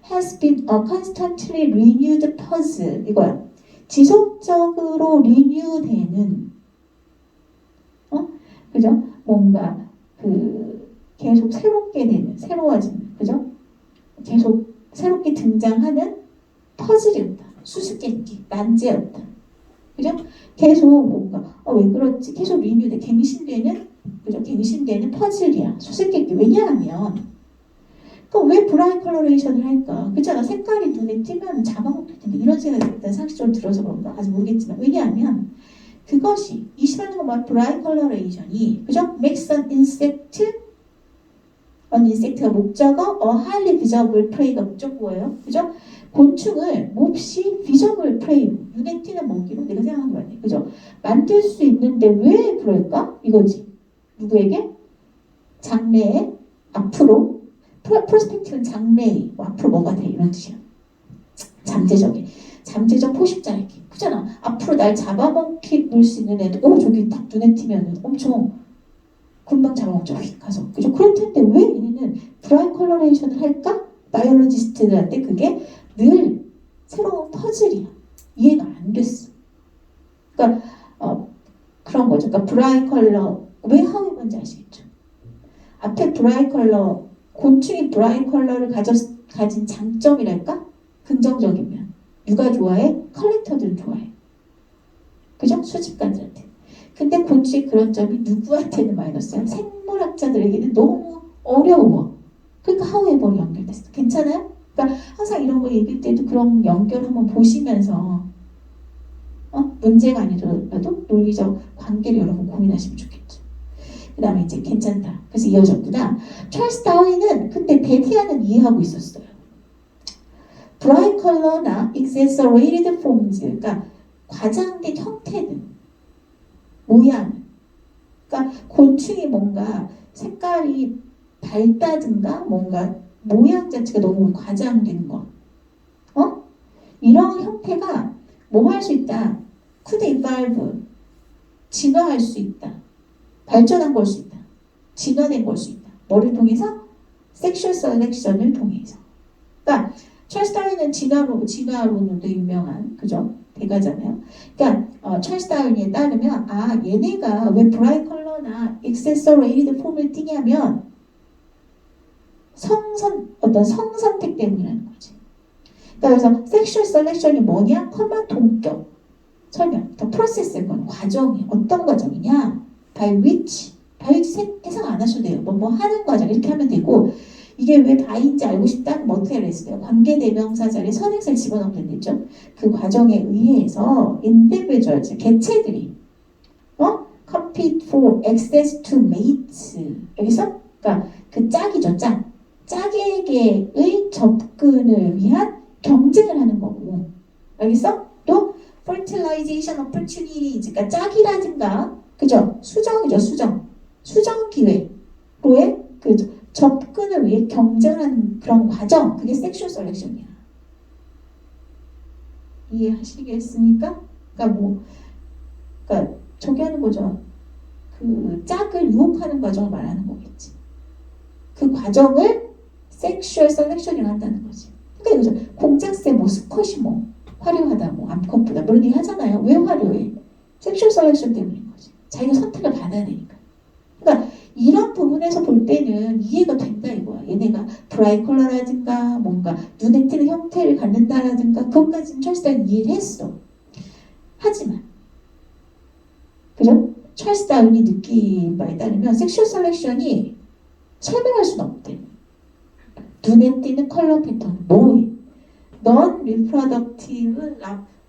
has been a constantly renewed puzzle 이거야. 지속적으로 renew되는 그죠? 뭔가 계속 새롭게 되는, 새로워지는, 그죠? 계속 새롭게 등장하는 퍼즐이었다. 수수께끼, 난제였다. 그죠? 계속 뭔가 왜 그렇지? 계속 리뉴돼, 갱신되는, 그죠? 갱신되는 퍼즐이야. 수수께끼. 왜냐하면 왜 브라이트 컬러레이션을 할까? 그렇잖아. 색깔이 눈에 띄면 잡아먹힐 텐데 이런 생각이 일단 상식적으로 들어서 그런가? 아직 모르겠지만 왜냐하면 그것이 20만 번 브라이트 컬러레이션이 그죠? makes an insect가 목적어, highly visible prey가 목적어예요. 그죠? 곤충을 몹시 visible prey, 눈에 띄는 먹이로 내가 생각한 거야. 그죠? 만들 수 있는데 왜 그럴까? 이거지. 누구에게? 장래에 프로스펙티브는 장래에 앞으로 뭐가 돼? 이런 뜻이야. 잠재적인. 잠재적 포식자에게. 그잖아. 앞으로 날 잡아먹힐 수 있는 애도 저기 딱 눈에 띄면은 엄청 금방 잡아먹죠. 휙 가서. 그죠? 그럴 텐데 왜 얘네는 브라이트 컬러레이션을 할까? 바이올로지스트들한테 그게 늘 새로운 퍼즐이야. 이해가 안 됐어. 그러니까 그런 거죠. 그러니까 브라이트 컬러 왜 하위 뭔지 아시겠죠? 앞에 브라이트 컬러 곤충이 브라이트 컬러를 가진 장점이랄까? 긍정적이면 누가 좋아해? 컬렉터들은 좋아해. 그죠? 수집가들한테. 근데 곤충의 그런 점이 누구한테는 마이너스야? 생물학자들에게는 너무 어려워. 그러니까 하우에버로 연결됐어. 괜찮아요? 그러니까 항상 이런 거 얘기할 때도 그런 연결 한번 보시면서 문제가 아니더라도 논리적 관계를 여러분 고민하시면 좋겠죠. 그 다음에 이제 괜찮다. 그래서 이어졌구나. 찰스 다윈은 근데 베티아는 이해하고 있었어요. 브라이트 컬러나 exaggerated forms, 그러니까 과장된 형태들, 모양. 그러니까 곤충이 뭔가 색깔이 밝다든가 뭔가 모양 자체가 너무 과장된 거. 이런 형태가 뭐 할 수 있다? could evolve. 진화할 수 있다. 발전한 걸 수 있다. 진화된 걸 수 있다. 뭐를 통해서? 섹슈얼 셀렉션을 통해서. 그러니까 찰스 다윈은 진화론으로 유명한 그죠? 대가잖아요. 그러니까 찰스 다윈에 따르면 얘네가 왜 브라이트 컬러나 액세서레이티드 폼을 띠냐면 어떤 성선택 때문이라는 거지. 그러니까 그래서 섹슈얼 셀렉션이 뭐냐? 동격 설명. 더 프로세스의 건 과정이 어떤 과정이냐? by which 해석 안 하셔도 돼요. 뭐 하는 과정 이렇게 하면 되고 이게 왜 by인지 알고 싶다면 뭐 어떻게 했어요? 관계대명사 자리에 선행사를 집어넣으면 되죠. 그 과정에 의해서 individuals 개체들이 compete for access to mates 여기서 그러니까 그 짝이죠. 짝에게의 접근을 위한 경쟁을 하는 거고 알겠어? 또 fertilization opportunities 그러니까 짝이라든가 그죠? 수정이죠. 수정 기회로의 그 접근을 위해 경쟁하는 그런 과정 그게 섹슈얼 셀렉션이야. 이해하시겠습니까? 그러니까 저기 하는 거죠. 그 짝을 유혹하는 과정을 말하는 거겠지. 그 과정을 섹슈얼 셀렉션이라고 한다는 거지. 그러니까 이거죠. 공작새 스쿼시 화려하다 암컷보다 그런 얘기 하잖아요. 왜 화려해? 섹슈얼 셀렉션 때문인 거지. 자기가 선택을 받아야 되니까. 그러니까 이런 부분에서 볼 때는 이해가 된다 이거야. 얘네가 브라이트 컬러라든가 뭔가 눈에 띄는 형태를 갖는다라든가 그것까지는 찰스 다윈이 이해를 했어. 하지만 그죠? 찰스 다윈이 느낀 바에 따르면 섹슈얼 셀렉션이 설명할 수는 없대. 눈에 띄는 컬러 패턴 non reproductive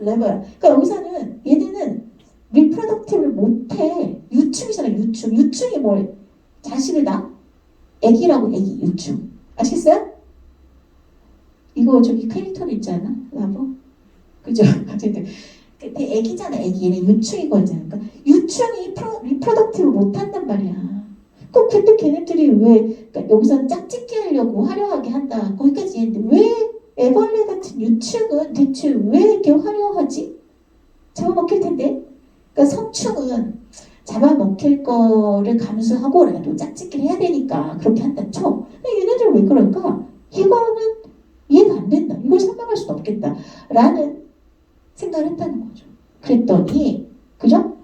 level. 그러니까 여기서는 얘네는 reproductive를 못해. 유충이잖아. 유충이 뭘? 자식을 낳아? 애기라고 애기 유충. 아시겠어요? 이거 저기 캐릭터도 있잖아. 라보. 그죠? 어쨌든 애기잖아. 애기. 얘네 유충인 거잖아. 그러니까 유충이 리프로덕티브 못한단 말이야. 그때 걔네들이 왜 그러니까 여기서는 짝짓기 하려고 화려하게 한다. 거기까지 했는데 왜 애벌레 같은 유충은 대체 왜 이렇게 화려하지? 잡아먹힐 텐데. 그러니까 성충은 잡아먹힐 거를 감수하고라도 짝짓기를 해야 되니까 그렇게 한다 쳐. 근데 얘네들 왜 그럴까? 이거는 이해가 안 된다. 이걸 설명할 수는 없겠다. 라는 생각을 했다는 거죠. 그랬더니 그죠?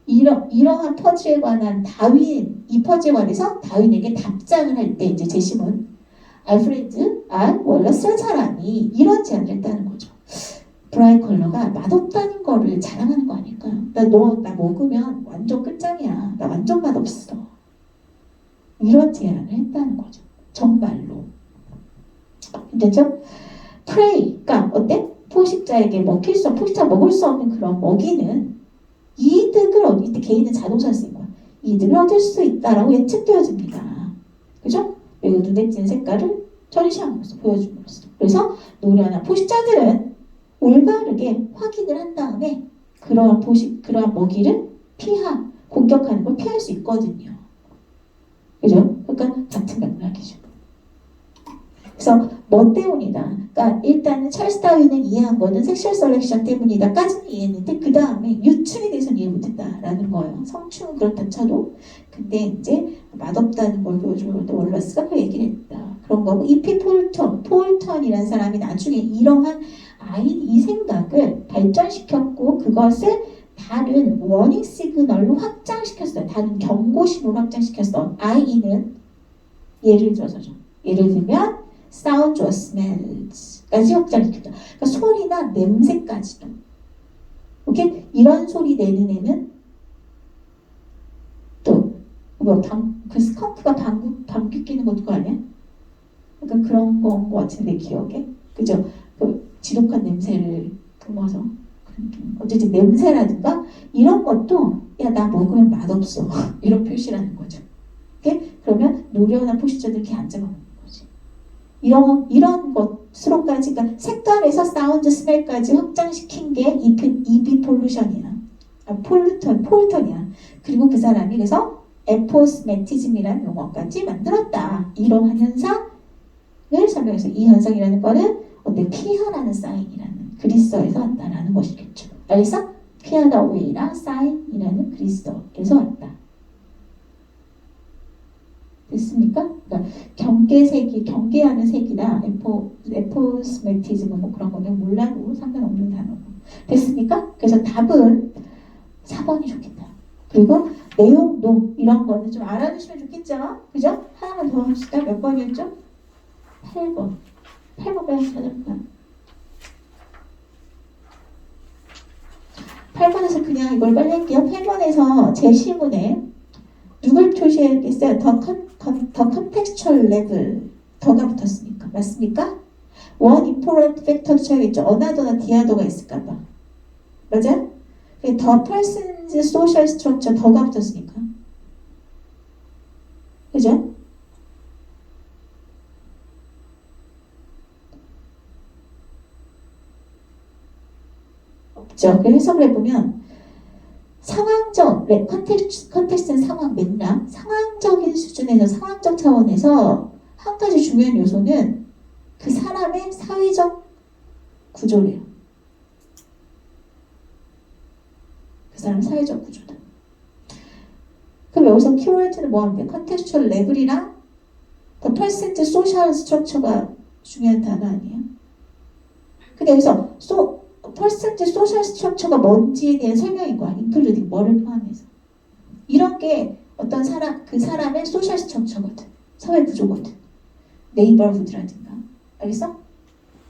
이러한 퍼즐에 관한 이 퍼즐에 관해서 다윈에게 답장을 할 때 이제 제시문 알프레드 월러스라는 사람이 이런 제안을 했다는 거죠. 브라이트 컬러가 맛없다는 거를 자랑하는 거 아닐까요? 나 먹으면 완전 끝장이야. 나 완전 맛없어. 이런 제안을 했다는 거죠. 정말로. 됐죠? prey, 그러니까 어때? 포식자에게 포식자 먹을 수 없는 그런 먹이는 이득을 이때 개인은 자동사를 쓴 거야. 이득을 얻을 수 있다라고 예측되어집니다. 그죠? 매우 눈에 띄는 색깔을 전시함으로써 보여줌으로써. 그래서 노련한 포식자들은 올바르게 확인을 한 다음에 그러한 먹이를 공격하는 걸 피할 수 있거든요. 그죠? 그러니까 같은 맥락이죠. 그래서 그래서 뭐 때문이다. 그러니까 일단은 찰스 다윈은 이해한 거는 섹슈얼 셀렉션 때문이다까지는 이해했는데 그 다음에 유충에 대해서는 이해 못했다라는 거예요. 성충은 그렇다 쳐도 근데 이제 맛없다는 걸 보여주는 때 월러스가 그 얘기를 했다. 그런 거고 이피 폴턴이라는 사람이 나중에 이러한 이 생각을 발전시켰고 그것을 다른 워닝 시그널로 확장시켰어요. 다른 경고 신호로 확장시켰어. IE는 예를 들어서죠. 예를 들면 sound or smells까지 확장시켰다. 그러니까 소리나 냄새까지도. 오케이? 이런 소리 내는 애는 또 그 스컹크가 방귀 뀌는 것도 그거 아니야? 그러니까 그런 건 것 같은데 기억에 그죠? 그 지독한 냄새를 뿜어서 어쨌든 냄새라든가 이런 것도 야 나 먹으면 맛없어 이런 표시라는 거죠. 오케이? 그러면 노련한 포식자들 이렇게 앉아먹는 거지. 이런 것으로까지 그러니까 색깔에서 사운드 스멜까지 확장시킨 게 EB 폴루션이야. 폴턴이야. 그리고 그 사람이 그래서 에포스메티즘이라는 용어까지 만들었다. 이러한 현상을 설명해서 이 현상이라는 거는 어때 피하라는 사인이라는 그리스어에서 왔다라는 것이겠죠. 알겠어? 피하다 웨이랑 사인이라는 그리스어에서 왔다. 됐습니까? 그러니까 경계하는 색이나 에포스메티즘은 뭐 그런 거는 몰라도 상관없는 단어고. 됐습니까? 그래서 답은 4번이 좋겠다. 그리고 내용도 이런 거는 좀 알아두시면 좋겠죠? 그죠? 하나만 더 합시다. 몇 번이었죠? 8번. 8번 빨리 찾아볼까요? 8번에서 그냥 이걸 빨리 할게요. 8번에서 제시문에 누굴 표시했겠어요? 더 컨텍스추얼 레벨 더가 붙었으니까 맞습니까? 원 important factor 쳐야겠죠. 어나더나 디아더가 있을까봐 맞아? 더 person's social structure 더가 붙었으니까 그죠? 없죠. 그 해석을 해보면 상황적 컨텍스트는 상황 맥락 상황적인 수준에서 상황적 차원에서 한 가지 중요한 요소는 그 사람의 사회적 구조래요. 그 사람의 사회적 구조다. 그럼 여기서 키워드는 뭐 하면 돼? 컨텍스추얼 레벨이랑 더 퍼센트 소셜 스트럭처가 중요한 단어 아니에요? 근데 여기서 퍼센트 소셜 스트럭처가 뭔지에 대한 설명인 거야. 인클루딩 뭐를 포함해서. 이런 게 어떤 그 사람의 소셜 스트럭처거든. 사회 구조거든. 네이버후드라든가. 알겠어?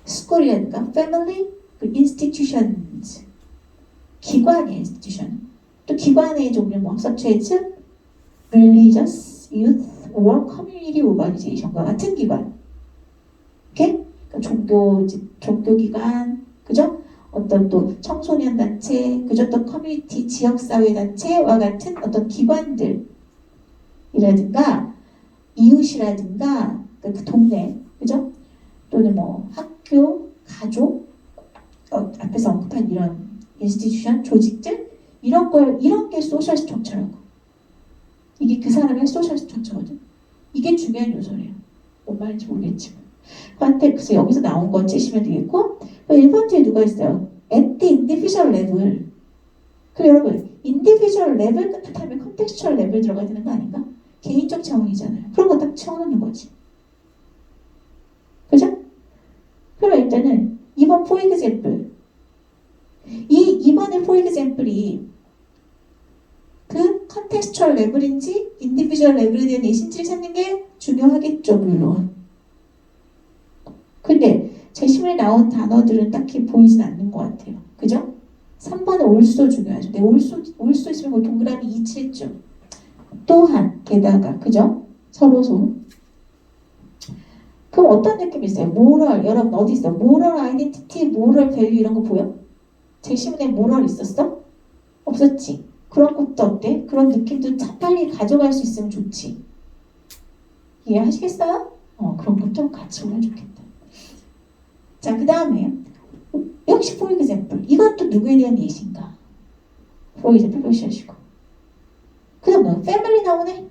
스쿨이라든가 패밀리, institutions. 기관의 institution. 또 기관의 종류 뭐 such as religious, youth, or community organization과 같은 기관. 오케이? 그러니까 종교기관, 그죠? 어떤 또 청소년 단체, 그죠? 또 커뮤니티, 지역사회 단체와 같은 어떤 기관들이라든가 이웃이라든가 그 동네, 그죠? 또는 뭐 학교, 가족, 앞에서 언급한 이런 인스티튜션, 조직들 이런 게 소셜 스트럭처라고. 이게 그 사람의 소셜 스트럭처거든. 이게 중요한 요소래요. 뭔 말인지 모르겠지만. 컨텍스트 여기서 나온 거 찌시면 되겠고 1번째에 누가 있어요? at the individual level. 그래 여러분 individual level 끝하면 contextual level 들어가야 되는 거 아닌가? 개인적 차원이잖아요. 그런 거 딱 채워놓는 거지. 그죠? 그럼 일단은 2번 for example 이 2번의 for example이 그 contextual level인지 individual level에 대한 예신치를 찾는 게 중요하겠죠 물론. 근데 제시문에 나온 단어들은 딱히 보이진 않는 것 같아요. 그죠? 3번은 올소 중요하죠. 근데 올소 있으면 그 동그라미 2 칠죠. 또한, 게다가, 그죠? 서로소. 그럼 어떤 느낌이 있어요? 모럴, 여러분 어디 있어? 모럴 아이덴티티, 모럴 밸류 이런 거 보여? 제시문에 모럴 있었어? 없었지? 그런 것도 어때? 그런 느낌도 빨리 가져갈 수 있으면 좋지. 이해하시겠어요? 그런 것도 같이 오면 좋겠다. 자, 그 다음에 역시 for example. 이건 또 누구에 대한 예시인가? for example 표시하시고. 그 다음 뭐 family 나오네?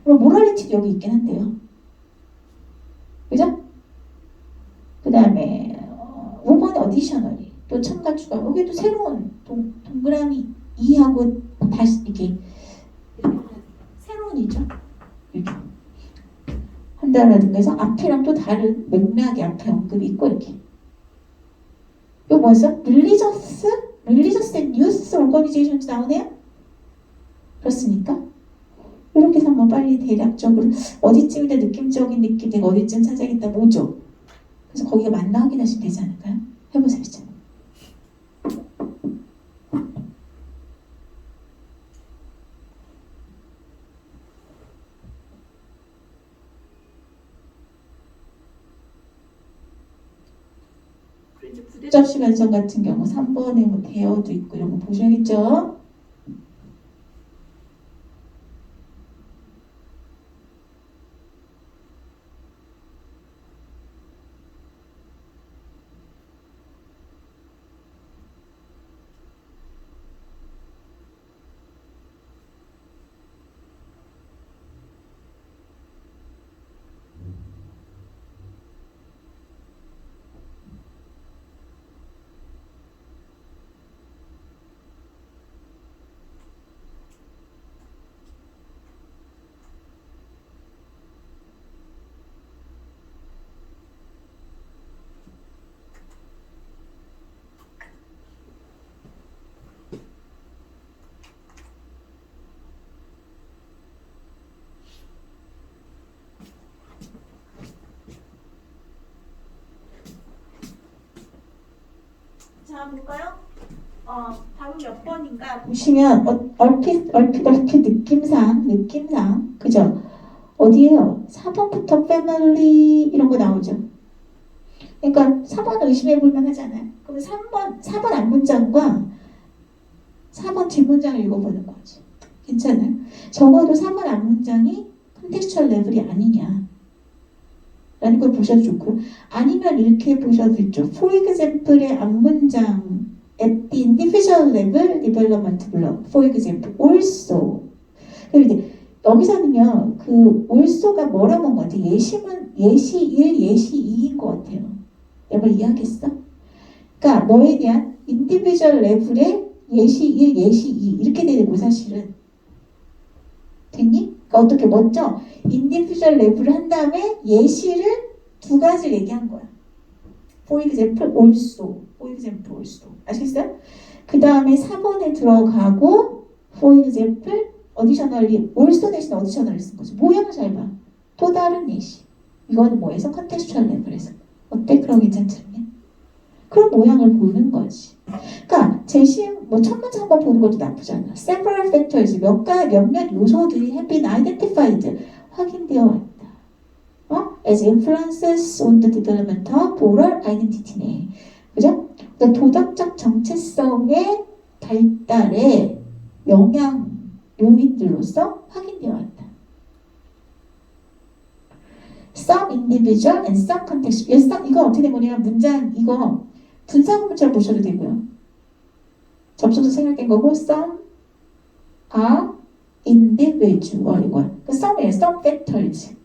물론 morality도 여기 있긴 한데요. 그죠? 그 다음에 5번에 어디셔널이 또 첨가 추가. 여기도 새로운 동그라미 2하고 다시 이렇게 새로운 이죠. 이렇게 한다라든가 해서 앞이랑 또 다른 맥락의 앞에 언급이 있고 이렇게. 이거 뭐였어? 릴리저스 앤 유스 오거니제이션즈 나오네요? 그렇습니까? 이렇게 해서 한번 빨리 대략적으로 어디쯤인데 느낌적인 느낌 내가 어디쯤 찾아야겠다 뭐죠? 그래서 거기가 맞나 확인하시면 되지 않을까요? 해보세요 이제. 접시 완성 같은 경우 3번에 뭐 대어도 있고 이런 거 보셔야겠죠? 자 볼까요? 답은 몇 번인가 보시면 얼핏 느낌상 그죠? 어디에요? 4번부터 패밀리 이런 거 나오죠. 그러니까 4번 의심해볼만 하잖아요. 그럼 4번 앞문장과 4번 뒷문장을 읽어보는 거지. 괜찮아요? 적어도 3번 앞문장이 컨텍스추얼 레벨이 아니냐 라는 걸 보셔도 좋고요. 아니면 이렇게 보셔도 있죠. For example의 앞문장 at the individual level development block. For example, also. 그리고 이제 여기서는요, 그 also가 뭐라고 한 것 같아요? 예시 1, 예시 2인 것 같아요. 여러분 이해하겠어? 그러니까 뭐에 대한 individual level의 예시 1, 예시 2 이렇게 되고 사실은 됐니? 그러니까 어떻게 먼저 individual level을 한 다음에 예시를 두 가지를 얘기한 거야. For example, also. For example, also. 아시겠어요? 그 다음에 4번에 들어가고 For example, additionally, also 대신 additional을 쓴 거죠. 모양을 잘 봐. 또 다른 예시. 이거는 뭐에서? contextual level에서. 어때? 그럼 괜찮지 않냐? 그런 모양을 보는 거지. 그러니까 제시 뭐 첫 문제 한번 보는 것도 나쁘지 않아. Several factors 몇몇 요소들이 have been identified 확인되어 왔다. As influences on the development of oral identity네. 그죠? 그러니까 도덕적 정체성의 발달에 영향 요인들로서 확인되어 왔다. Some individual and some context. 이거 어떻게 된 거냐면 문장 이거 분사구문자를 보셔도 되고요. 접속사 생략된 거고 some are individual 이거야. 그 some이에요. some factors.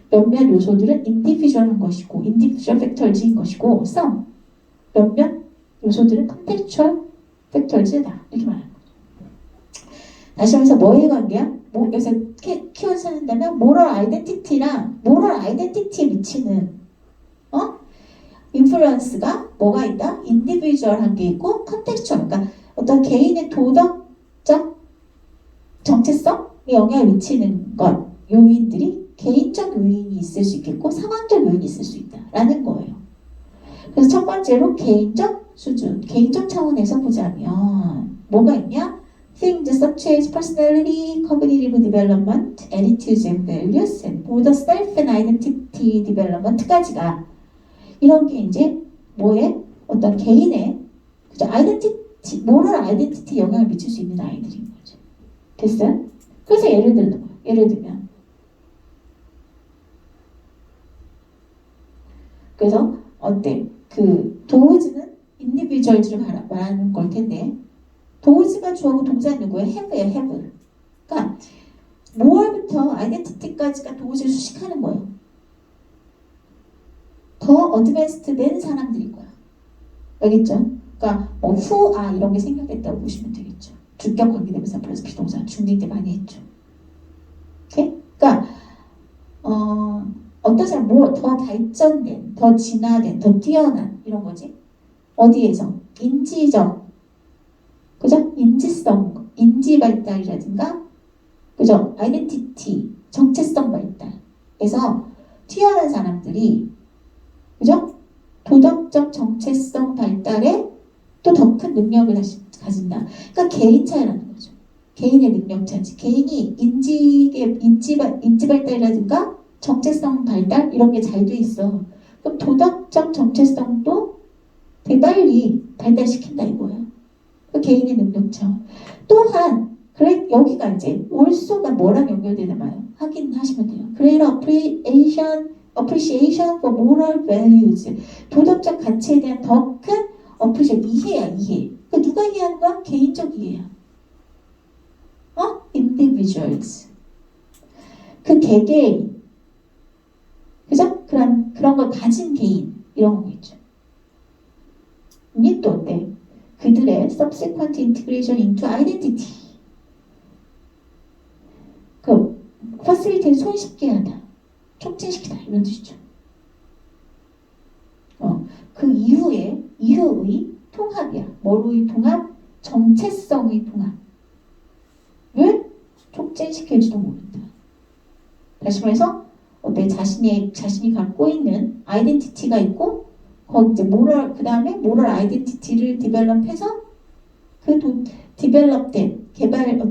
몇몇 요소들은 individual한 것이고 individual factors인 것이고 some 몇몇 요소들은 contextual factors다. 이렇게 말하는 거죠. 다시 하면서 뭐의 관계야? 여기서 키워드 찾는다면 moral identity랑 moral identity에 미치는 인플루언스가 뭐가 있다? 인디비주얼한 게 있고 컨텍스추얼 그러니까 어떤 개인의 도덕적 정체성에 영향을 미치는 것 요인들이 개인적 요인이 있을 수 있겠고 상황적 요인이 있을 수 있다라는 거예요. 그래서 첫 번째로 개인적 수준, 개인적 차원에서 보자면 뭐가 있냐? Things such as personality, cognitive development, attitudes and values, and both self and identity development까지가 이런 게 이제 뭐에 어떤 개인의 그죠? 아이덴티티, 모럴 아이덴티티 영향을 미칠 수 있는 아이들인 거죠. 됐어요? 그래서 예를 들면 그래서 어때? 그 도우즈는 인디비주얼즈를 말하는 걸 텐데 도우즈가 주어고 동사는 누구예요? have예요, have. 그러니까 모어부터 아이덴티티까지가 도우즈를 수식하는 거예요. 어드밴스드 된 사람들인 거야. 알겠죠? 그러니까 who are 이런 게 생략됐다고 보시면 되겠죠. 주격 관계대명사 플러스 비동사 중2 때 많이 했죠. 오케이? 그러니까 어떤 사람 뭐 더 발전된, 더 진화된, 더 뛰어난 이런 거지. 어디에서? 인지적, 그죠? 인지성, 인지 발달이라든가, 그죠? 아이덴티티, 정체성 발달에서 뛰어난 사람들이, 그죠? 도덕적 정체성 발달에 또 더 큰 능력을 가진다. 그러니까 개인 차이라는 거죠. 개인의 능력 차지. 개인이 인지 발달이라든가 정체성 발달 이런 게 잘 돼 있어. 그럼 도덕적 정체성도 되게 빨리 발달시킨다 이거예요. 그 개인의 능력차. 또한 그래 여기가 이제 올소가 뭐랑 연결되나 봐요. 확인하시면 돼요. Greater appreciation for moral values. 도덕적 가치에 대한 더 큰 appreciation. 이해야 이해. 그러니까 누가 이해하는 거야? 개인적 이해야. individuals. 그 개개인. 그죠? 그런 걸 가진 개인. 이런 거 있죠. 이게 또 어때? 그들의 subsequent integration into identity. 그 facilitate 손쉽게 하다. 촉진시키다. 이런 뜻이죠. 그 이후의 통합이야. 뭐로의 통합? 정체성의 통합을 촉진시킬지도 모른다. 다시 말해서 어때? 자신이 갖고 있는 아이덴티티가 있고 거기 이제 그 다음에 모럴 아이덴티티를 디벨롭해서 디벨롭된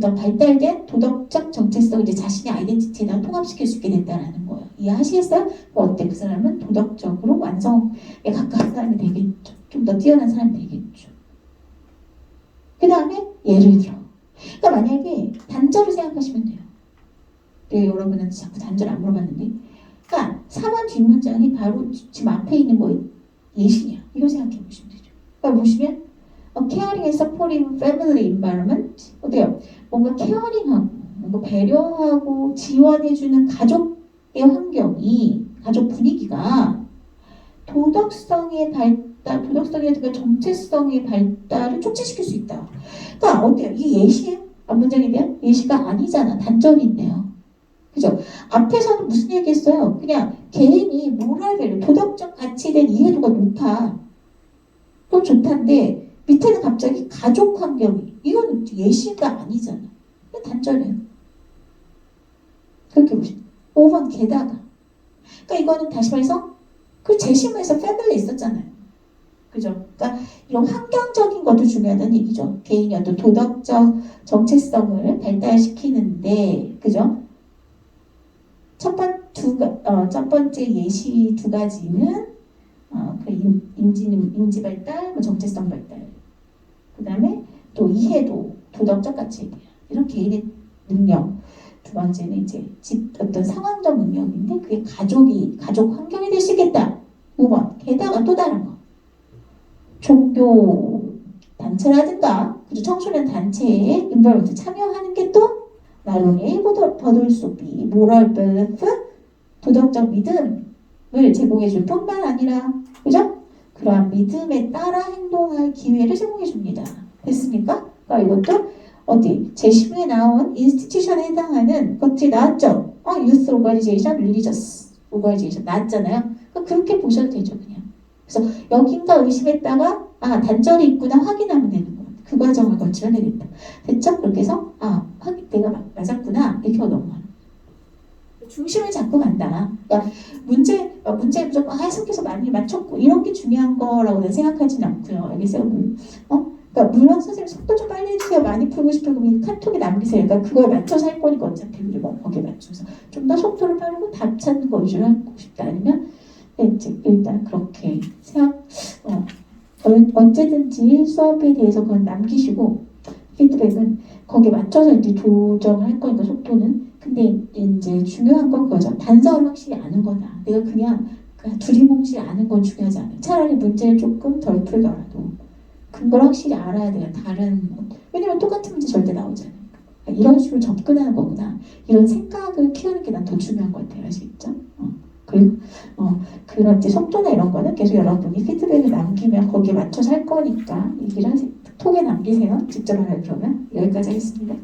발달된 도덕적 정체성 이제 자신의 아이덴티티랑 통합시킬 수 있게 된다라는 거예요. 이해하시겠어요? 어때? 그 사람은 도덕적으로 완성에 가까운 사람이 되겠죠. 좀 더 뛰어난 사람이 되겠죠. 그 다음에 예를 들어, 그러니까 만약에 단절을 생각하시면 돼요. 네, 여러분한테 자꾸 단절 안 물어봤는데, 그러니까 4번 뒷문장이 바로 지금 앞에 있는 뭐 예시냐 이거 생각해 보시면 되죠. 그러니까 보시면 caring and supporting family environment 어때요? 뭔가 케어링하고 뭔가 배려하고 지원해주는 가족의 환경이 가족 분위기가 도덕성이라든가 정체성의 발달을 촉진시킬 수 있다. 그러니까 어때요? 이게 예시예요? 앞문장에 대한 예시가 아니잖아. 단절인데요. 그죠? 앞에서는 무슨 얘기했어요? 그냥 개인이 모랄 밸류, 도덕적 가치에 대한 이해도가 높아. 그럼 좋다는데 밑에는 갑자기 가족 환경이 이건 예시가 아니잖아. 단절이에요. 그렇게 보시면 5번 게다가 그러니까 이거는 다시 말해서 그 제시문에서 패밀리 있었잖아요. 그죠? 그러니까 이런 환경적인 것도 중요하다는 얘기죠. 개인이 어떤 도덕적 정체성을 발달시키는데 그죠? 첫 번째 예시 두 가지는 그 인지 발달, 정체성 발달. 그 다음에 또 이해도, 도덕적 가치에 대한 이런 개인의 능력. 두 번째는 이제 어떤 상황적 능력인데 그게 가족 환경이 될 수 있겠다. 5번. 게다가 또 다른 거. 종교 단체라든가 청소년 단체에 인벌먼트 참여하는 게 또 not only but also be moral belief 도덕적 믿음을 제공해 줄 뿐만 아니라 그죠? 그러한 믿음에 따라 행동할 기회를 제공해 줍니다. 됐습니까? 그러니까 이것도 어디 제시문에 나온 인스티튜션에 해당하는 것들이 나왔죠? Youth Organization, Religious Organization 나왔잖아요. 그러니까 그렇게 보셔도 되죠, 그냥. 그래서 여긴가 의심했다가 단절이 있구나 확인하면 되는 거예요. 그 과정을 거치면 되겠다. 됐죠? 그렇게 해서 내가 맞았구나 이렇게 넘어가는 중심을 잡고 간다. 그러니까 문제 무조건 해석해서 많이 맞췄고 이런 게 중요한 거라고 생각하지는 않고요. 알겠어요? 그러니까 물론 선생님 속도 좀 빨리 해주세요. 많이 풀고 싶으면 카톡에 남기세요. 그러니까 그걸 맞춰서 할 거니까 어차피 우리 거기에 맞춰서 좀 더 속도를 빠르고 답 찾는 거 위주로 하고 싶다. 아니면 이제 일단 그렇게 언제든지 수업에 대해서 그건 남기시고 피드백은 거기에 맞춰서 이제 조정을 할 거니까 속도는. 근데 이제 중요한 건 그거죠. 단서를 확실히 아는 거다. 내가 그냥 두리뭉실 아는 건 중요하지 않아요. 차라리 문제를 조금 덜 풀더라도 그걸 확실히 알아야 돼요. 왜냐면 똑같은 문제 절대 나오잖아요. 이런 식으로 접근하는 거구나. 이런 생각을 키우는 게 난 더 중요한 것 같아요. 아시겠죠? 그리고 그런 이제 속도나 이런 거는 계속 여러분이 피드백을 남기면 거기에 맞춰서 할 거니까 얘기를 하세요. 톡에 남기세요. 직접 하라 그러면. 여기까지 하겠습니다.